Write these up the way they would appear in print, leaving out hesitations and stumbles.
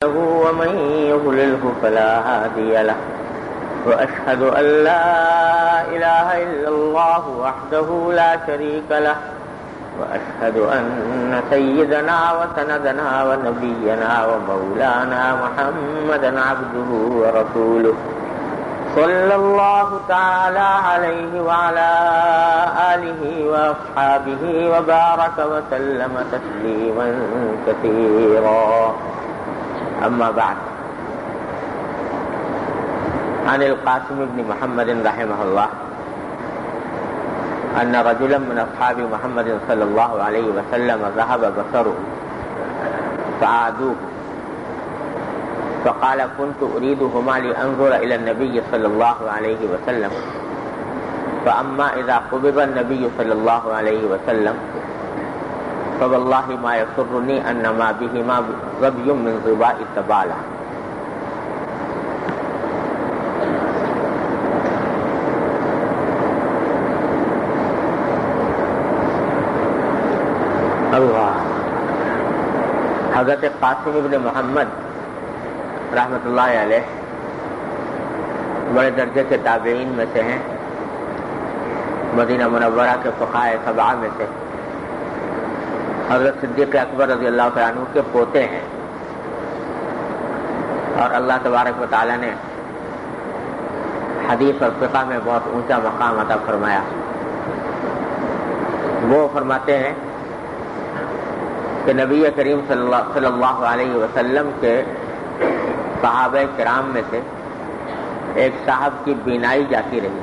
ومن يضلله فلا هادي له وأشهد أن لا إله إلا الله وحده لا شريك له وأشهد أن سيدنا وسندنا ونبينا ومولانا محمدا عبده ورسوله صلى الله تعالى عليه وعلى آله وأصحابه وبارك وسلم تسليما كثيرا. أما بعد، عن القاسم بن محمد رحمه الله أن رجلا من أصحاب محمد صلى الله عليه وسلم ذهب بصره فعادوه فقال كنت أريدهما لأنظر إلى النبي صلى الله عليه وسلم فأما إذا قبض النبي صلى الله عليه وسلم فوالله ما يسرني أن ما بهما ظبي من ظباء التبالة. اللہ. حضرت قاسم ابن محمد رحمۃ اللہ علیہ بڑے درجے کے تابعین میں سے ہیں، مدینہ منورہ کے فقہائے سبعہ میں سے، حضرت صدیق اکبر رضی اللہ تعالیٰ عنہ کے پوتے ہیں، اور اللہ تبارک و تعالیٰ نے حدیث اور فقہ میں بہت اونچا مقام عطا فرمایا. وہ فرماتے ہیں کہ نبی کریم صلی اللہ علیہ وسلم کے صحابہ کرام میں سے ایک صاحب کی بینائی جاتی رہی،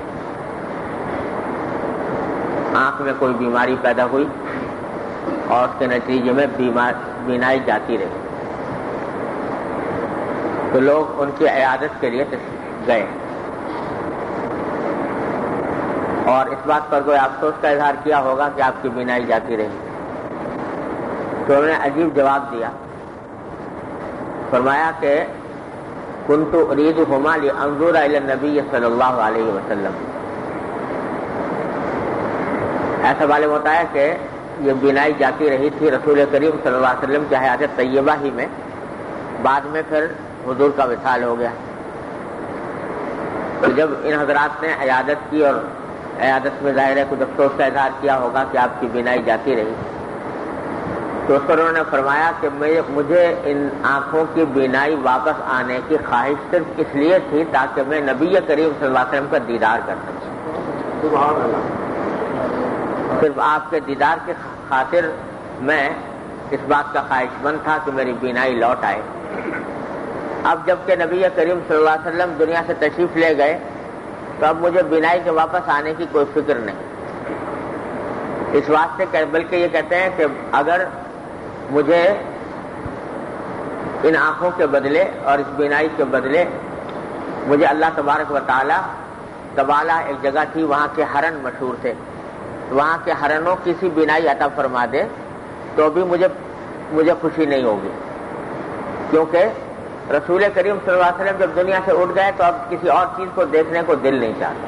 آنکھ میں کوئی بیماری پیدا ہوئی اور اس کے نتیجے میں بینائی جاتی رہی، تو لوگ ان کی عیادت کے لیے گئے اور اس بات پر کوئی افسوس کا اظہار کیا ہوگا کہ آپ کی بینائی جاتی رہی. تو انہوں نے عجیب جواب دیا، فرمایا کہ كنت أريدهما لأنظر إلى النبي صلی اللہ علیہ وسلم. ایسا معلوم ہوتا ہے کہ یہ بینائی جاتی رہی تھی رسول کریم صلی اللہ علیہ وسلم کی حیات طیبہ ہی میں، بعد میں پھر حضور کا وصال ہو گیا. تو جب ان حضرات نے عیادت کی اور عیادت میں ظاہر ہے کچھ افسوس کا اظہار کیا ہوگا کہ آپ کی بینائی جاتی رہی، تو اس پر انہوں نے فرمایا کہ مجھے ان آنکھوں کی بینائی واپس آنے کی خواہش صرف اس لیے تھی تاکہ میں نبی کریم صلی اللہ علیہ وسلم کا دیدار کر سکوں. صرف آپ کے دیدار کی خاطر میں اس بات کا خواہش مند تھا کہ میری بینائی لوٹ آئے. اب جب کہ نبی کریم صلی اللہ علیہ وسلم دنیا سے تشریف لے گئے تو اب مجھے بینائی کے واپس آنے کی کوئی فکر نہیں. اس واسطے بلکہ یہ کہتے ہیں کہ اگر مجھے ان آنکھوں کے بدلے اور اس بینائی کے بدلے مجھے اللہ تبارک و تعالی تبالہ ایک جگہ تھی، وہاں کے ہرن مشہور تھے، وہاں کے ہرنوں کی سی بینائی عطا فرما دے تو بھی مجھے خوشی نہیں ہوگی، کیونکہ رسول کریم صلی اللہ علیہ وسلم جب دنیا سے اٹھ گئے تو اب کسی اور چیز کو دیکھنے کو دل نہیں چاہتا.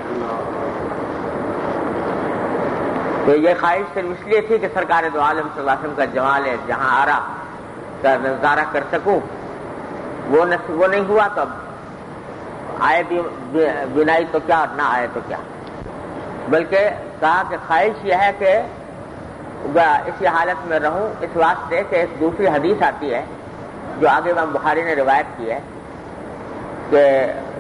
تو یہ خواہش صرف اس لیے تھی کہ سرکار دو عالم صلی اللہ علیہ وسلم کا جمال ہے جہاں آرا کا نظارہ کر سکوں، وہ نہیں ہوا. تو اب آئے بینائی تو کیا اور نہ آئے تو کیا، بلکہ کہا کہ خواہش یہ ہے کہ اسی حالت میں رہوں، اس واسطے کہ ایک دوسری حدیث آتی ہے جو آگے امام بخاری نے روایت کی ہے کہ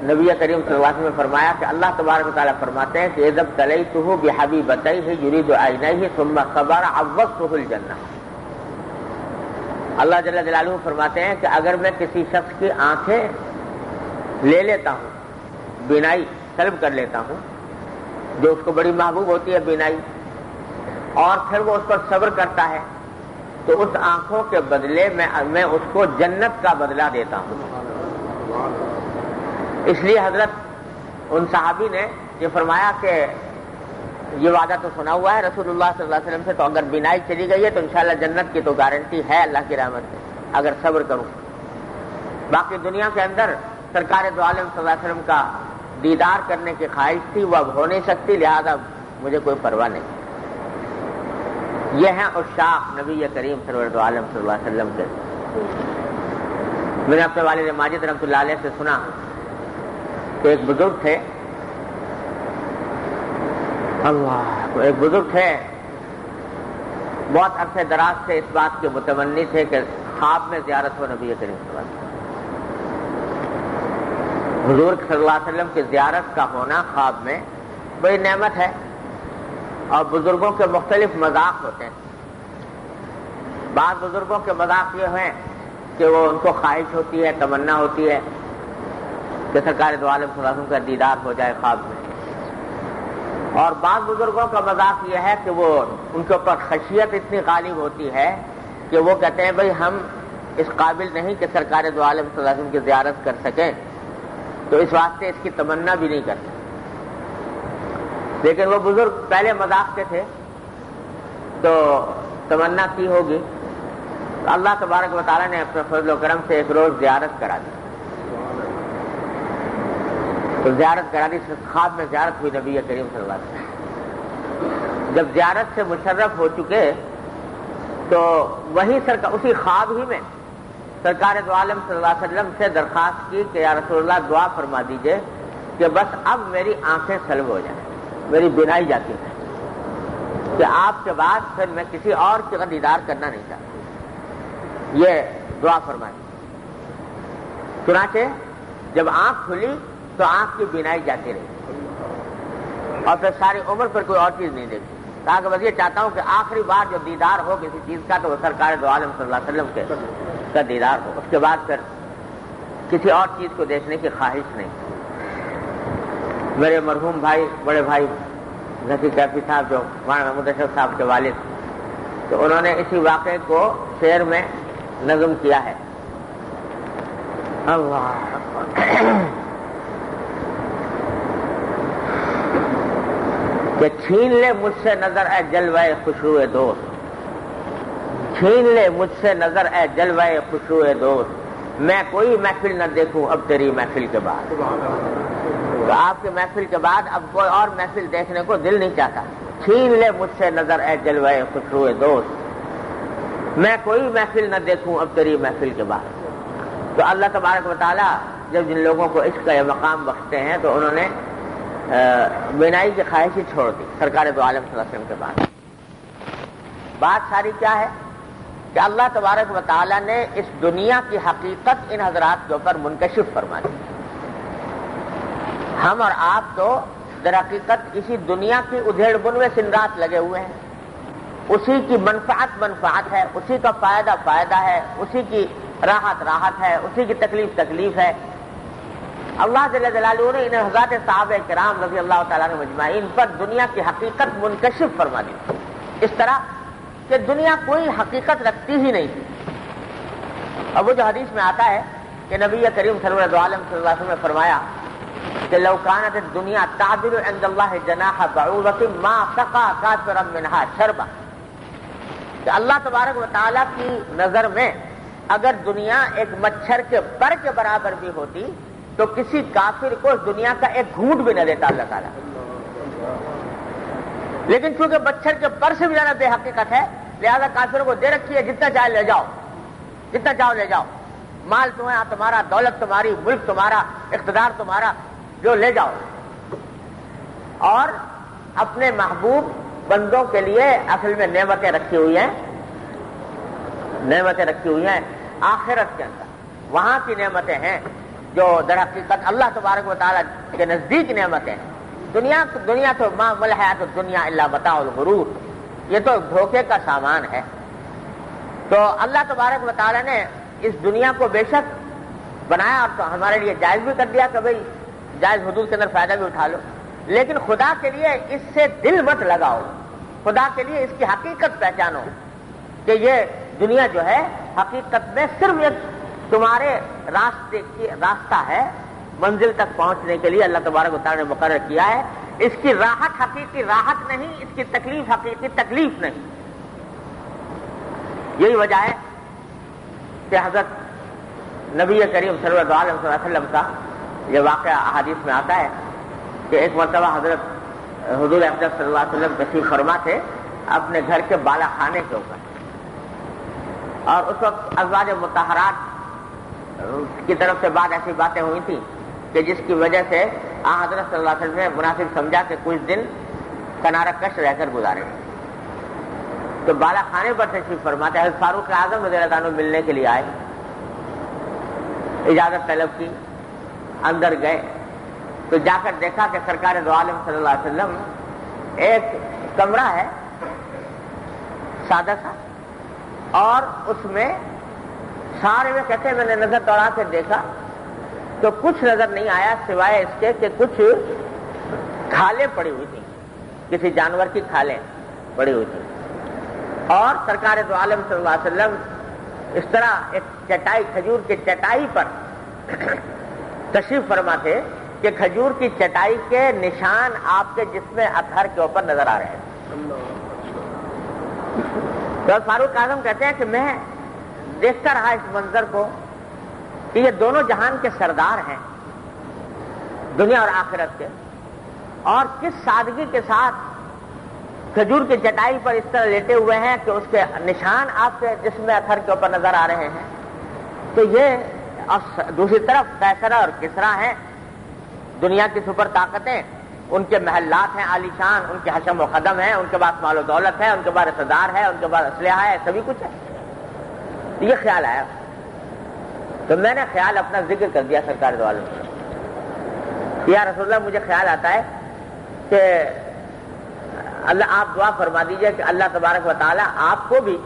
نبی کریم صلی اللہ علیہ وسلم نے فرمایا کہ اللہ تبارک و تعالیٰ فرماتے ہیں کہ اذا ابتلیتہ بحبیبتیہ یرید عینیہ ثم صبر عوضتہ الجنہ. اللہ جل جلالہ فرماتے ہیں کہ اگر میں کسی شخص کی آنکھیں لے لیتا ہوں، بینائی طلب کر لیتا ہوں، جو اس کو بڑی محبوب ہوتی ہے بینائی، اور پھر وہ اس پر صبر کرتا ہے، تو اس آنکھوں کے بدلے میں اس کو جنت کا بدلہ دیتا ہوں. اس لیے حضرت ان صحابی نے یہ فرمایا کہ یہ وعدہ تو سنا ہوا ہے رسول اللہ صلی اللہ علیہ وسلم سے، تو اگر بینائی چلی گئی ہے تو انشاءاللہ جنت کی تو گارنٹی ہے اللہ کی رحمت سے اگر صبر کروں. باقی دنیا کے اندر سرکار دو عالم صلی اللہ علیہ وسلم کا دیدار کرنے کی خواہش تھی، وہ اب ہو نہیں سکتی، لہذا مجھے کوئی پرواہ نہیں. یہ ہیں عشاق نبی کریم سرور دو عالم صلی اللہ علیہ وسلم کے. میں نے اپنے والد ماجد رحمۃ اللہ علیہ سے سنا کہ ایک بزرگ تھے، ایک بزرگ تھے، بہت عرصے دراز سے اس بات کے متمنی تھے کہ خواب میں زیارت ہو نبی کریم صلی اللہ علیہ وسلم۔ حضور صلی اللہ علیہ وسلم کی زیارت کا ہونا خواب میں بڑی نعمت ہے، اور بزرگوں کے مختلف مذاق ہوتے ہیں۔ بعض بزرگوں کے مذاق یہ ہیں کہ وہ ان کو خواہش ہوتی ہے، تمنا ہوتی ہے کہ سرکار دو عالم صلی اللہ علیہ وسلم کا دیدار ہو جائے خواب میں، اور بعض بزرگوں کا مذاق یہ ہے کہ وہ ان کے اوپر خشیت اتنی غالب ہوتی ہے کہ وہ کہتے ہیں بھئی ہم اس قابل نہیں کہ سرکار دو عالم صلی اللہ علیہ وسلم کی زیارت کر سکیں، تو اس واسطے اس کی تمنا بھی نہیں کرتے۔ لیکن وہ بزرگ پہلے مذاق کے تھے تو تمنا کی ہوگی، تو اللہ تبارک و تعالیٰ نے اپنے فضل و کرم سے ایک روز زیارت کرا دی، تو زیارت کرا دی، خواب میں زیارت ہوئی نبی کریم صلی اللہ علیہ وسلم۔ جب زیارت سے مشرف ہو چکے تو وہی اسی خواب ہی میں سرکار دو عالم صلی اللہ علیہ وسلم سے درخواست کی کہ یا رسول اللہ دعا فرما دیجئے کہ بس اب میری آنکھیں سلب ہو جائیں، میری بینائی جاتی ہے، کہ آپ کے بعد پھر میں کسی اور کا دیدار کرنا نہیں چاہتا، یہ دعا فرمائی۔ چنانچہ جب آنکھ کھلی تو آنکھ کی بینائی جاتی رہی، اور پھر ساری عمر پر کوئی اور چیز نہیں دیکھی، کہا کہ بس یہ چاہتا ہوں کہ آخری بار جو دیدار ہو کسی چیز کا تو وہ سرکار دو عالم صلی اللہ علیہ وسلم کا دیدار ہو، اس کے بعد پھر کسی اور چیز کو دیکھنے کی خواہش نہیں۔ میرے مرحوم بھائی، بڑے بھائی ذکی کیفی صاحب جو مولانا محمود اشرف صاحب کے والد، تو انہوں نے اسی واقعے کو شعر میں نظم کیا ہے۔ اللہ کہ چھین لے مجھ سے نظر اے جلوہ خوشروئے دوست، چھین لے مجھ سے نظر اے جلوہ خوشروئے دوست، میں کوئی محفل نہ دیکھوں اب تیری محفل کے بعد۔ تو آپ کے محفل کے بعد اب کوئی اور محفل دیکھنے کو دل نہیں چاہتا۔ چھین لے مجھ سے نظر اے جلوہ خوشروئے دوست، میں کوئی محفل نہ دیکھوں اب تیری محفل کے بعد۔ تو اللہ تبارک و تعالیٰ جب جن لوگوں کو عشق کا یہ مقام بخشتے ہیں تو انہوں نے بینائی کی خواہش ہی چھوڑ دی سرکار دو عالم صلی اللہ علیہ وسلم کے بعد۔ بات ساری کیا ہے کہ اللہ تبارک و تعالیٰ نے اس دنیا کی حقیقت ان حضرات کے اوپر منکشف فرما دی۔ ہم اور آپ تو در حقیقت اسی دنیا کی ادھیڑ بن میں سن رات لگے ہوئے ہیں، اسی کی منفعت ہے، اسی کا فائدہ ہے، اسی کی راحت ہے، اسی کی تکلیف ہے۔ اللہ جل جلالہ نے ان حضرات صحابہ کرام رضی اللہ تعالیٰ عنہ مجمعین پر دنیا کی حقیقت منکشف فرما دی، اس طرح کہ دنیا کوئی حقیقت رکھتی ہی نہیں تھی۔ اب وہ جو حدیث میں آتا ہے کہ نبی کریم صلی اللہ علیہ وسلم نے فرمایا کہ لو کانت الدنیا تعدل عند اللہ جناح بعوضۃ ما سقى کافرا منها شربا، کہ اللہ تبارک و تعالیٰ کی نظر میں اگر دنیا ایک مچھر کے پر کے برابر بھی ہوتی تو کسی کافر کو اس دنیا کا ایک گھونٹ بھی نہ دیتا اللہ تعالیٰ۔ لیکن چونکہ مچھر کے پر سے بھی زیادہ بے حقیقت ہے، لہذا کافروں کو دے رکھی ہے جتنا چاہے لے جاؤ، جتنا چاہو لے جاؤ، مال تمہارا، دولت تمہاری، ملک تمہارا، اقتدار تمہارا، جو لے جاؤ۔ اور اپنے محبوب بندوں کے لیے اصل میں نعمتیں رکھی ہوئی ہیں آخرت کے اندر، وہاں کی نعمتیں ہیں جو در حقیقت اللہ تبارک و تعالیٰ کے نزدیک نعمتیں ہیں۔ دنیا تو ما الحیات الدنیا الا متاع الغرور، یہ تو دھوکے کا سامان ہے۔ تو اللہ تبارک و تعالیٰ نے اس دنیا کو بے شک بنایا اور تو ہمارے لیے جائز بھی کر دیا کہ بھئی جائز حدود کے اندر فائدہ بھی اٹھا لو، لیکن خدا کے لیے اس سے دل مت لگاؤ، خدا کے لیے اس کی حقیقت پہچانو کہ یہ دنیا جو ہے حقیقت میں صرف ایک تمہارے راستہ ہے، منزل تک پہنچنے کے لیے اللہ تبارک و تعالیٰ نے مقرر کیا ہے۔ اس کی راحت حقیقی راحت نہیں، اس کی تکلیف حقیقی تکلیف نہیں۔ یہی وجہ ہے کہ حضرت نبی کریم صلی اللہ علیہ وسلم کا یہ واقعہ احادیث میں آتا ہے کہ ایک مرتبہ حضرت حضور اقدس صلی اللہ علیہ وسلم تشریف فرما تھے اپنے گھر کے بالا خانے کے اوپر، اور اس وقت ازواج مطہرات کی طرف سے بعد ایسی باتیں ہوئی تھیں کہ جس کی وجہ سے حضرت صلی اللہ علیہ وسلم نے مناسب سمجھا کہ کچھ دن کنارہ کش رہ کر گزارے. تو بالا خانے پر تشریف فرماتے حضرت فاروق اعظم رضی اللہ عنہ ملنے کے لیے آئے, اجازت طلب کی, اندر گئے تو جا کر دیکھا کہ سرکار دو عالم صلی اللہ علیہ وسلم ایک کمرہ ہے سادہ سا, اور اس میں سارے میں کہتے ہیں میں نے نظر دوڑا کے دیکھا تو کچھ نظر نہیں آیا سوائے اس کے کہ کچھ کھالیں پڑی ہوئی تھیں, کسی جانور کی کھالیں پڑی ہوئی تھیں. اور سرکار دو عالم صلی اللہ علیہ وسلم اس طرح ایک چٹائی, کھجور کی چٹائی پر تشریف فرما تھے کہ کھجور کی چٹائی کے نشان آپ کے جسم اطہر کے اوپر نظر آ رہے ہیں. تو فاروق اعظم کہتے ہیں کہ میں دیکھتا رہا اس منظر کو کہ یہ دونوں جہان کے سردار ہیں, دنیا اور آخرت کے, اور کس سادگی کے ساتھ کھجور کی چٹائی پر اس طرح لیٹے ہوئے ہیں کہ اس کے نشان آپ کے جسم اطہر کے اوپر نظر آ رہے ہیں. تو یہ, اور دوسری طرف کیسرا اور کسرا ہیں, دنیا کی سپر طاقتیں, ان کے محلات ہیں عالی شان, ان کے حشم و خدم ہیں, ان کے پاس مال و دولت ہے, ان کے پاس رشتہ ہے, ان کے پاس اسلحہ ہے, سبھی کچھ ہے. یہ خیال آیا تو میں نے خیال اپنا ذکر کر دیا سرکار دو عالم. یا رسول اللہ مجھے خیال آتا ہے کہ اللہ آپ دعا فرما دیجئے کہ اللہ تبارک و تعالی آپ کو بھی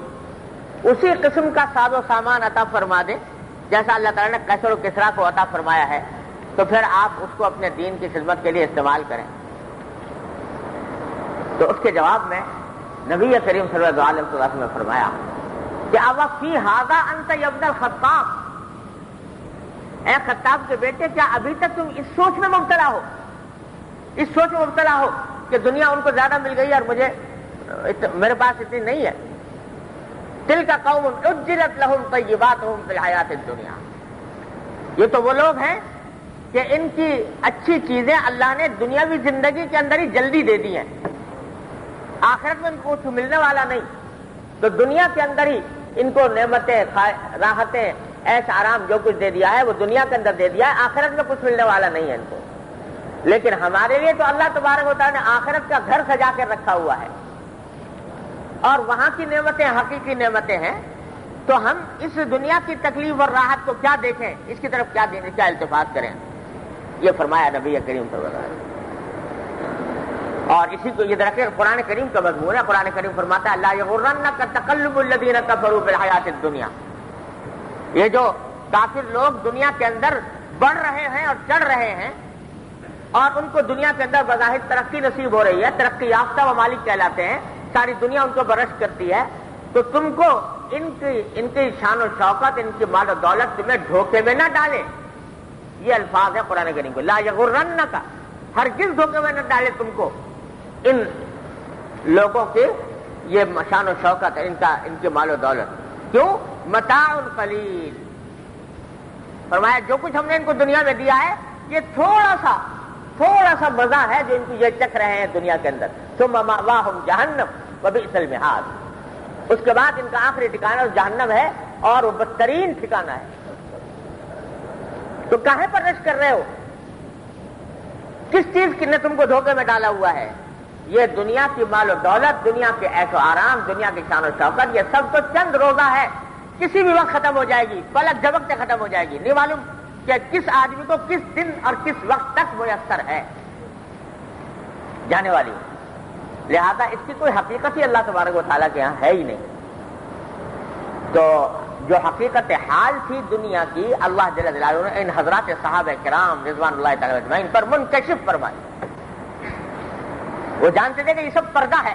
اسی قسم کا ساز و سامان عطا فرما دے جیسا اللہ تعالیٰ نے کیسر و کسرا کو عطا فرمایا ہے, تو پھر آپ اس کو اپنے دین کی خدمت کے لیے استعمال کریں. تو اس کے جواب میں نبی کریم صلی اللہ علیہ وسلم نے فرمایا کہ اوا فی ھذا انت یا ابن الخطاب, اے خطاب کے بیٹے کیا ابھی تک تم اس سوچ میں مبتلا ہو, اس سوچ میں مبتلا ہو کہ دنیا ان کو زیادہ مل گئی اور مجھے میرے پاس اتنی نہیں ہے. تلک قوم عجلت لهم طیباتهم فی الحیات الدنیا, یہ تو وہ لوگ ہیں کہ ان کی اچھی چیزیں اللہ نے دنیاوی زندگی کے اندر ہی جلدی دے دی ہیں, آخرت میں ان کو کچھ ملنے والا نہیں. تو دنیا کے اندر ہی ان کو نعمتیں, راحتیں, ایش آرام جو کچھ دے دیا ہے وہ دنیا کے اندر دے دیا ہے, آخرت میں کچھ ملنے والا نہیں ہے ان کو. لیکن ہمارے لیے تو اللہ تبارک و تعالیٰ نے آخرت کا گھر سجا کر رکھا ہوا ہے, اور وہاں کی نعمتیں حقیقی نعمتیں ہیں. تو ہم اس دنیا کی تکلیف اور راحت کو کیا دیکھیں, اس کی طرف کیا التفات کریں. یہ فرمایا نبی کریم صلی اللہ علیہ وسلم. اور اسی کو یہ درخت قرآن کریم کا مضمون ہے. قرآن کریم فرماتا ہے لا یغرنک تقلب الذین کفروا فی الحیات الدنیا, یہ جو کافر لوگ دنیا کے اندر بڑھ رہے ہیں اور چڑھ رہے ہیں اور ان کو دنیا کے اندر بظاہر ترقی نصیب ہو رہی ہے, ترقی یافتہ ممالک کہلاتے ہیں, ساری دنیا ان کو برشت کرتی ہے, تو تم کو ان کی شان و شوکت, ان کی مال و دولت تمہیں دھوکے میں نہ ڈالے. یہ الفاظ ہے قرآن کریم کو, لا یغرنک, ہرگز دھوکے میں نہ ڈالے تم کو ان لوگوں کی یہ شان و شوکت, ان کے مال و دولت. کیوں؟ متاع قلیل, فرمایا جو کچھ ہم نے ان کو دنیا میں دیا ہے یہ تھوڑا سا مزہ ہے جو ان کو یہ چکھ رہے ہیں دنیا کے اندر. ثم مأواہم جہنم وبئس المہاد, اس کے بعد ان کا آخری ٹھکانہ جہنم ہے اور وہ بدترین ٹھکانہ ہے. تو کاہے پر رش کر رہے ہو, کس چیز نے تم کو دھوکے میں ڈالا ہوا ہے؟ یہ دنیا کی مال و دولت, دنیا کے عیش و آرام, دنیا کی شان و شوکت, یہ سب تو چند روزہ ہے, کسی بھی وقت ختم ہو جائے گی, پلک جھپکتے ختم ہو جائے گی. نہیں معلوم کہ کس آدمی کو کس دن اور کس وقت تک میسر ہے جانے والی. لہذا اس کی کوئی حقیقت ہی اللہ تبارک و تعالیٰ کے ہاں ہے ہی نہیں. تو جو حقیقت حال تھی دنیا کی, اللہ جل جلالہ نے ان حضرات صحابہ کرام رضوان اللہ تعالی اجمعین پر منکشف فرمائی. وہ جانتے تھے کہ یہ سب پردہ ہے,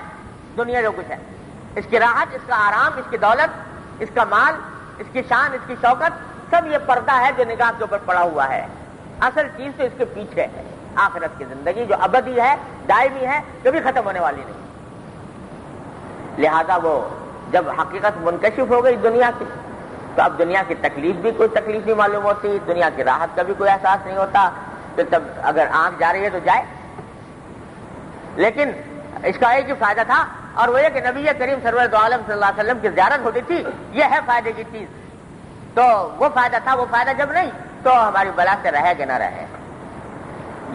دنیا جو کچھ ہے, اس کی راحت, اس کا آرام, اس کی دولت, اس کا مال, اس کی شان, اس کی شوکت, سب یہ پردہ ہے جو نگاہ کے اوپر پڑا ہوا ہے. اصل چیز تو اس کے پیچھے ہے, آخرت کی زندگی جو ابدی ہے, دائمی ہے, کبھی ختم ہونے والی نہیں. لہذا وہ جب حقیقت منکشف ہو گئی دنیا کی, تو اب دنیا کی تکلیف بھی کوئی تکلیف نہیں معلوم ہوتی, دنیا کی راحت کا بھی کوئی احساس نہیں ہوتا. تو تب اگر آنکھ جا رہی ہے تو جائے, لیکن اس کا ایک ہی فائدہ تھا, اور وہ یہ کہ نبی کریم سرور دو عالم صلی اللہ علیہ وسلم کی زیارت ہوتی تھی, یہ ہے فائدے کی چیز. تو وہ فائدہ تھا، وہ فائدہ جب نہیں تو ہماری بلا سے رہے کہ نہ رہے۔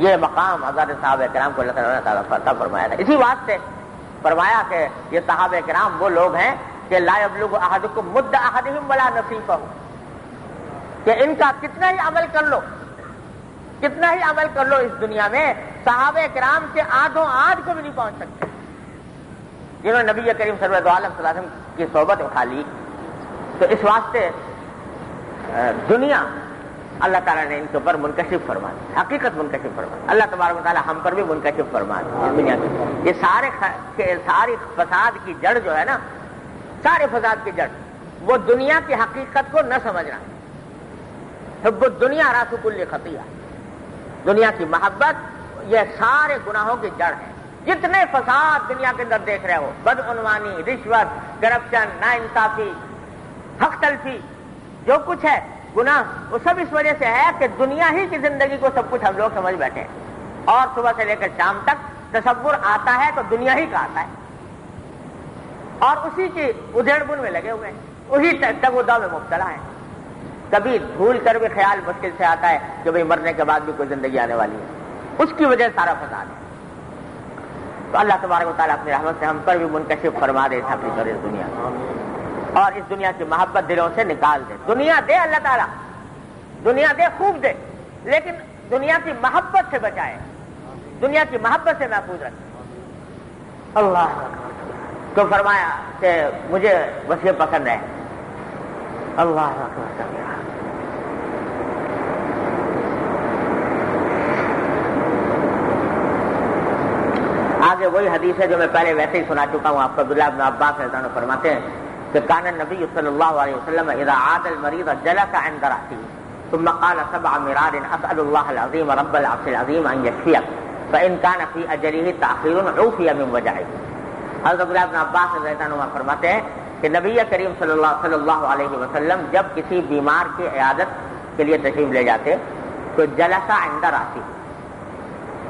یہ مقام حضرت صحابہ کرام کو اللہ تعالیٰ نے عطا فرمایا تھا۔ اسی واسطے فرمایا کہ یہ صحابہ کرام وہ لوگ ہیں کہ لا یبلغ احدکم مد احدہم ولا نصیفہ، کہ ان کا کتنا ہی عمل کر لو، کتنا ہی عمل کر لو اس دنیا میں، صحابہ کرام سے آدھوں آدھ کو بھی نہیں پہنچ سکتے، جنہوں نے نبی کریم سرور عالم صلی اللہ علیہ وسلم کی صحبت اٹھا لی۔ تو اس واسطے دنیا اللہ تعالیٰ نے ان کے اوپر منکشف فرما دی، حقیقت منکشف فرما دی۔ اللہ تبارک و تعالیٰ ہم پر بھی منکشف فرما دی دنیا کی۔ یہ ساری فساد کی جڑ جو ہے نا، سارے فساد کی جڑ وہ دنیا کی حقیقت کو نہ سمجھنا۔ حب الدنیا راس کل خطیہ، دنیا کی محبت یہ سارے گناہوں کی جڑ ہے۔ جتنے فساد دنیا کے اندر دیکھ رہے ہو، بدعنوانی، رشوت، کرپشن، ناانصافی، حق تلفی، جو کچھ ہے گناہ، وہ سب اس وجہ سے ہے کہ دنیا ہی کی زندگی کو سب کچھ ہم لوگ سمجھ بیٹھے ہیں، اور صبح سے لے کر شام تک تصور آتا ہے تو دنیا ہی کا آتا ہے، اور اسی کی ادھیڑ بن میں لگے ہوئے ہیں، وہی تگوداؤ میں مبتلا ہے۔ کبھی بھول کر بھی خیال مشکل سے آتا ہے کہ بھئی مرنے کے بعد بھی کوئی زندگی آنے والی ہے، اس کی وجہ سے سارا فساد ہے۔ تو اللہ تبارک و تعالیٰ اپنی رحمت سے ہم پر بھی منکشف فرما دے اپنی اس دنیا اور اس دنیا کی محبت دلوں سے نکال دے۔ دنیا دے اللہ تعالیٰ، دنیا دے خوب دے، لیکن دنیا کی محبت سے بچائے، دنیا کی محبت سے محفوظ رکھے۔ اللہ تو فرمایا کہ مجھے بس یہ پسند ہے۔ اللہ آگے وہی حدیث ہے جو میں پہلے ویسے ہی سنا چکا ہوں آپ کو۔ عبداللہ بن عباس رضی اللہ عنہ فرماتے ہیں کہ کان النبی صلی اللہ علیہ وسلم اذا عاد المریض جلس عند رأسه ثم قال 7 مرار اسأل الله العظیم رب العرش العظیم ان یشفیک فإن كان في اجله تأخیر عوفی من وجعه۔ حضرت عبداللہ بن عباس رضی اللہ عنہ فرماتے ہیں کہ نبی کریم صلی اللہ علیہ وسلم جب کسی بیمار کی عیادت کے لیے تشریف لے جاتے تو جلس عند رأسه،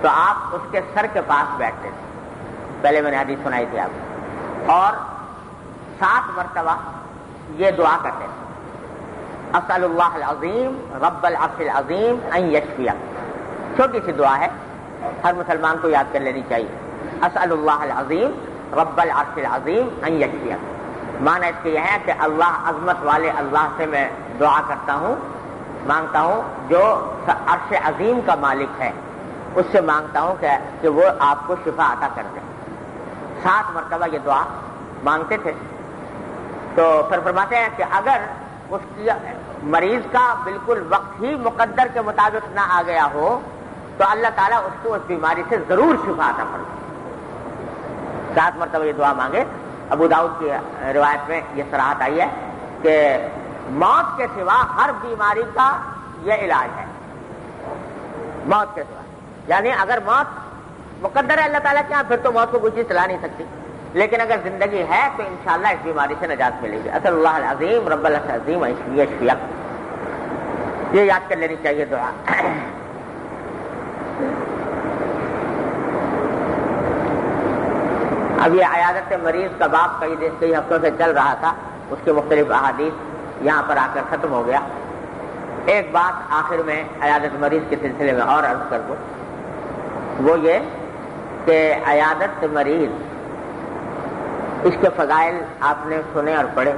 تو آپ اس کے سر کے پاس بیٹھتے تھے، پہلے میں نے حدیث سنائی تھی آپ کو، اور 7 مرتبہ یہ دعا کرتے تھے، اسأل اللہ العظیم رب العرش العظیم ان یشفیک۔ چھوٹی سی دعا ہے، ہر مسلمان کو یاد کر لینی چاہیے۔ اسأل اللہ العظیم رب العرش العظیم ان یشفیک، معنی اس کے یہ ہے کہ اللہ، عظمت والے اللہ سے میں دعا کرتا ہوں، مانگتا ہوں، جو عرش عظیم کا مالک ہے اس سے مانگتا ہوں کہ وہ آپ کو شفا عطا کر دے۔ 7 مرتبہ یہ دعا مانگتے تھے۔ تو پھر فرماتے ہیں کہ اگر اس کی مریض کا بالکل وقت ہی مقدر کے مطابق نہ آ گیا ہو تو اللہ تعالیٰ اس کو اس بیماری سے ضرور شفا عطا فرمائے۔ 7 مرتبہ یہ دعا مانگے۔ ابو داؤد کی روایت میں یہ صراحت آئی ہے کہ موت کے سوا ہر بیماری کا یہ علاج ہے، موت کے سوا، یعنی اگر موت مقدر ہے اللہ تعالیٰ کے یہاں پھر تو موت کو کوئی چیز چلا نہیں سکتی، لیکن اگر زندگی ہے تو انشاءاللہ اس بیماری سے نجات ملے گی۔ اسأل اللہ العظیم رب العرش العظیم ان یشفیک، یہ یاد کر لینی چاہیے دعا۔ اب یہ عیادت مریض کا باب کئی ہفتوں سے چل رہا تھا، اس کے مختلف احادیث یہاں پر آ کر ختم ہو گیا۔ ایک بات آخر میں عیادت مریض کے سلسلے میں اور عرض کر دوں، وہ یہ کہ عیادت مریض، اس کے فضائل آپ نے سنے اور پڑھے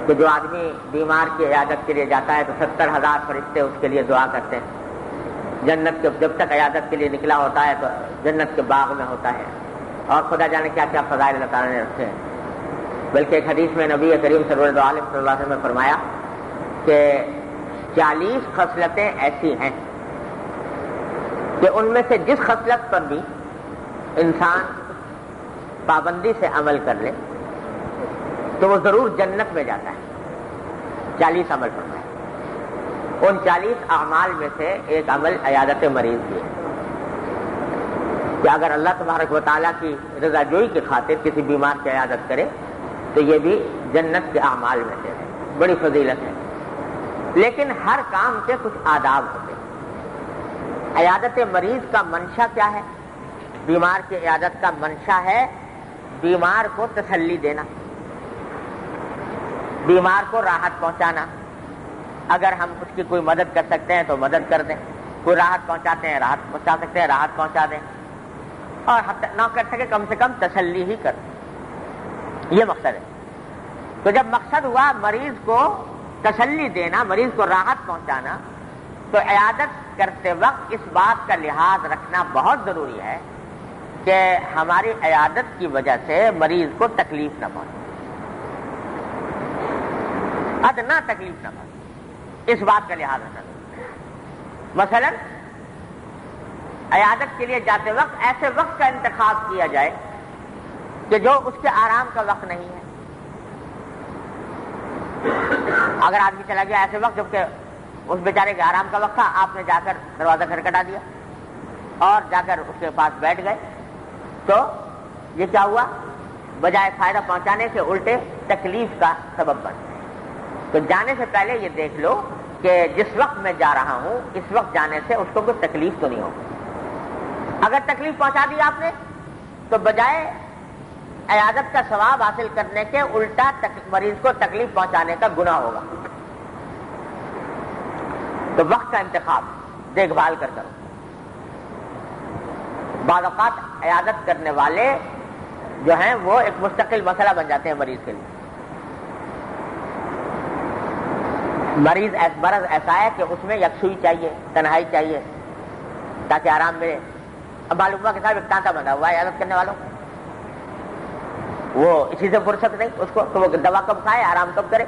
کہ جو آدمی بیمار کی عیادت کے لیے جاتا ہے تو 70,000 فرشتے اس کے لیے دعا کرتے ہیں۔ جنت کے جب تک عیادت کے لیے نکلا ہوتا ہے تو جنت کے باغ میں ہوتا ہے، اور خدا جانے کیا کیا فضائل اللہ تعالیٰ نے رکھے ہیں۔ بلکہ ایک حدیث میں نبی کریم صلی اللہ علیہ وسلم نے فرمایا کہ 40 خصلتیں ایسی ہیں کہ ان میں سے جس خصلت پر بھی انسان پابندی سے عمل کر لے تو وہ ضرور جنت میں جاتا ہے۔ 40 عمل فرمائے، ان 40 اعمال میں سے ایک عمل عیادت مریض بھی ہے، کہ اگر اللہ تبارک و تعالیٰ کی رضا جوئی کی خاطر کسی بیمار کی عیادت کرے تو یہ بھی جنت کے اعمال میں سے ہے، بڑی فضیلت ہے۔ لیکن ہر کام کے کچھ آداب ہوتے ہیں۔ عیادت مریض کا منشا کیا ہے؟ بیمار کی عیادت کا منشا ہے بیمار کو تسلی دینا، بیمار کو راحت پہنچانا، اگر ہم اس کی کوئی مدد کر سکتے ہیں تو مدد کر دیں، کوئی راحت پہنچاتے ہیں راحت پہنچا سکتے ہیں راحت پہنچا دیں، اور نہ کر سکے کم سے کم تسلی ہی کر دیں، یہ مقصد ہے۔ تو جب مقصد ہوا مریض کو تسلی دینا، مریض کو راحت پہنچانا، تو عیادت کرتے وقت اس بات کا لحاظ رکھنا بہت ضروری ہے کہ ہماری عیادت کی وجہ سے مریض کو تکلیف نہ پہنچے، ادنا تکلیف نہ پہنچے، اس بات کا لحاظ رکھنا ضروری ہے۔ مثلا عیادت کے لیے جاتے وقت ایسے وقت کا انتخاب کیا جائے کہ جو اس کے آرام کا وقت نہیں ہے۔ اگر آدمی چلا گیا ایسے وقت جبکہ اس بیچارے کے آرام کا وقت تھا، آپ نے جا کر دروازہ کھٹکھٹا دیا اور جا کر اس کے پاس بیٹھ گئے، تو یہ کیا ہوا؟ بجائے فائدہ پہنچانے سے الٹے تکلیف کا سبب بن گئے۔ تو جانے سے پہلے یہ دیکھ لو کہ جس وقت میں جا رہا ہوں اس وقت جانے سے اس کو کوئی تکلیف تو نہیں ہوگی۔ اگر تکلیف پہنچا دی آپ نے تو بجائے عیادت کا ثواب حاصل کرنے کے الٹا مریض کو تکلیف پہنچانے کا گناہ ہوگا۔ تو وقت کا انتخاب دیکھ بھال کر کرو۔ بعض اوقات عیادت کرنے والے جو ہیں وہ ایک مستقل مسئلہ بن جاتے ہیں مریض کے لیے۔ مرض ایسا ہے کہ اس میں یکسوئی چاہیے، تنہائی چاہیے تاکہ آرام ملے۔ اب معلوم ہوا کہ صاحب ایک تانتا بندھا ہوا ہے عیادت کرنے والوں، وہ اسی سے فرصت نہیں اس کو، تو وہ دوا کب کھائے، آرام کب کرے۔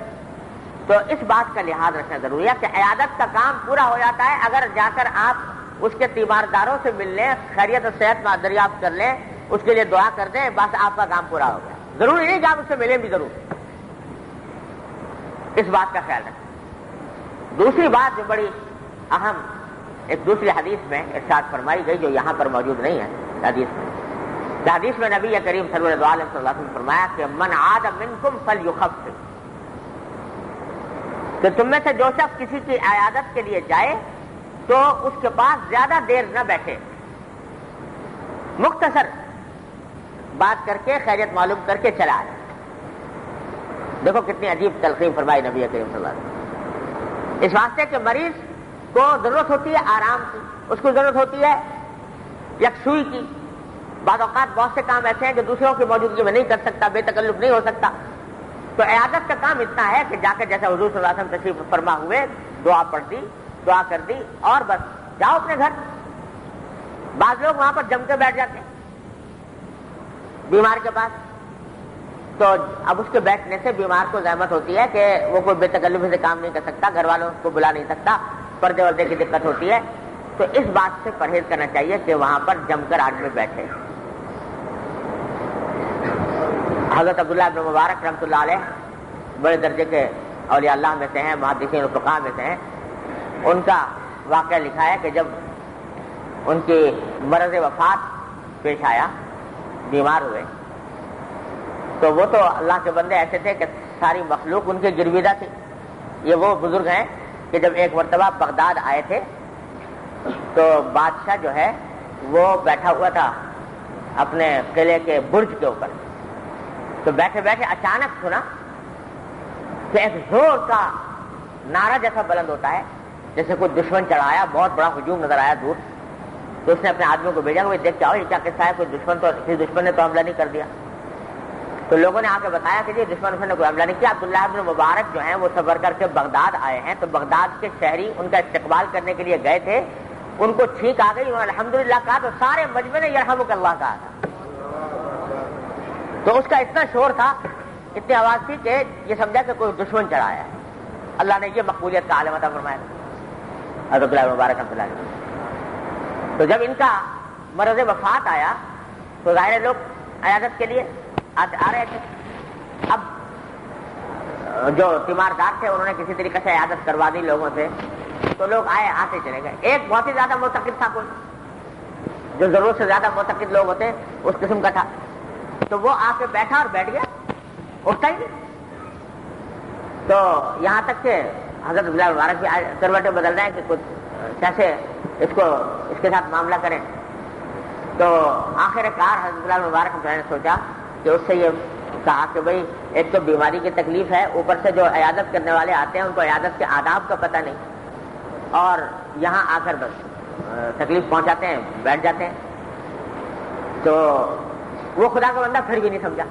تو اس بات کا لحاظ رکھنا ضروری ہے کہ عیادت کا کام پورا ہو جاتا ہے اگر جا کر آپ اس کے تیمارداروں سے مل لیں، خیریت اور صحت دریافت کر لیں، اس کے لیے دعا کر دیں، بس آپ کا کام پورا ہو گیا۔ ضروری نہیں کہ آپ اس سے ملیں بھی ضرور، اس بات کا خیال رکھیں۔ دوسری بات جو بڑی اہم ایک دوسری حدیث میں ارشاد فرمائی گئی جو یہاں پر موجود نہیں ہے حدیث میں نبی کریم صلی اللہ علیہ وسلم نے فرمایا کہ من عاد منکم فلیخفف، کہ تم میں سے جو شخص کسی کی عیادت کے لیے جائے تو اس کے پاس زیادہ دیر نہ بیٹھے، مختصر بات کر کے خیریت معلوم کر کے چلا آئے۔ دیکھو کتنی عجیب تلقین فرمائی نبی کریم صلی اللہ علیہ وسلم۔ اس واسطے کہ مریض کو ضرورت ہوتی ہے آرام کی، اس کو ضرورت ہوتی ہے یکسوئی کی۔ بعض اوقات بہت سے کام ایسے ہیں کہ دوسروں کی موجودگی میں نہیں کر سکتا، بے تکلف نہیں ہو سکتا، تو عیادت کا کام اتنا ہے کہ جا کے جیسے حضور صلی اللہ علیہ وسلم تشریف فرما ہوئے دعا پڑھ دی، دعا کر دی اور بس جاؤ اپنے گھر۔ بعض لوگ وہاں پر جم کے بیٹھ جاتے ہیں بیمار کے پاس، تو اب اس کے بیٹھنے سے بیمار کو زحمت ہوتی ہے کہ وہ کوئی بے تکلفی سے کام نہیں کر سکتا، گھر والوں کو بلا نہیں سکتا، پردے وردے کی دقت ہوتی ہے۔ تو اس بات سے پرہیز کرنا چاہیے کہ وہاں پر جم کر آدمی بیٹھے۔ حضرت عبداللہ بن مبارک رحمۃ اللہ علیہ بڑے درجے کے اولیاء اللہ میں سے ہیں، محدثین فقہاء میں سے ہیں۔ ان کا واقعہ لکھا ہے کہ جب ان کی مرض وفات پیش آیا، بیمار ہوئے، تو وہ تو اللہ کے بندے ایسے تھے کہ ساری مخلوق ان کے گرویدہ تھی۔ یہ وہ بزرگ ہیں کہ جب ایک مرتبہ بغداد آئے تھے تو بادشاہ جو ہے وہ بیٹھا ہوا تھا اپنے قلعے کے برج کے اوپر، تو بیٹھے بیٹھے اچانک سنا کہ ایک زور کا نعرہ جیسا بلند ہوتا ہے، جیسے کوئی دشمن چڑھایا، بہت بڑا ہجوم نظر آیا دور۔ تو اس نے اپنے آدمیوں کو بھیجا کہ دیکھ کے آؤ یہ کیا قصہ ہے، کوئی دشمن نے تو حملہ نہیں کر دیا۔ تو لوگوں نے آ کے بتایا کہ جی دشمن نے کوئی حملہ نہیں کیا، عبداللہ بن مبارک جو ہیں وہ سفر کر کے بغداد آئے ہیں، تو بغداد کے شہری ان کا استقبال کرنے کے لیے گئے تھے، ان کو چھینک آ گئی، انہوں نے الحمدللہ کہا تو سارے مجمع نے یرحمک اللہ کہا تھا۔ تو اس کا اتنا شور تھا، اتنی آواز تھی کہ یہ سمجھا کہ کوئی دشمن چڑھایا ہے۔ اللہ نے یہ مقبولیت کا عالم عطا فرمایا حضرت عبداللہ مبارک رحمۃ اللہ علیہ۔ تو جب ان کا مرض وفات آیا تو ظاہر لوگ عیادت کے لیے آ رہے تھے۔ اب جو تیماردار تھے انہوں نے کسی طریقے سے عیادت کروا دی لوگوں سے، تو لوگ آئے، آتے چلے گئے۔ ایک بہت ہی زیادہ معتقد تھا، کوئی جو ضرورت سے زیادہ معتقد لوگ ہوتے اس قسم کا تھا، تو وہ آ کے بیٹھا اور بیٹھ گیا، اٹھتا ہی نہیں۔ تو یہاں تک کہ حضرت عبداللہ مبارک بھی کروٹیں بدل رہے ہیں کہ کچھ کیسے اس کے ساتھ معاملہ کریں۔ تو آخر کار حضرت عبداللہ مبارک نے سوچا کہ اس سے یہ کہا کہ بھئی ایک تو بیماری کی تکلیف ہے، اوپر سے جو عیادت کرنے والے آتے ہیں ان کو عیادت کے آداب کا پتہ نہیں، اور یہاں آ کر بس تکلیف پہنچاتے ہیں، بیٹھ جاتے ہیں. تو وہ خدا کا بندہ پھر بھی نہیں سمجھا.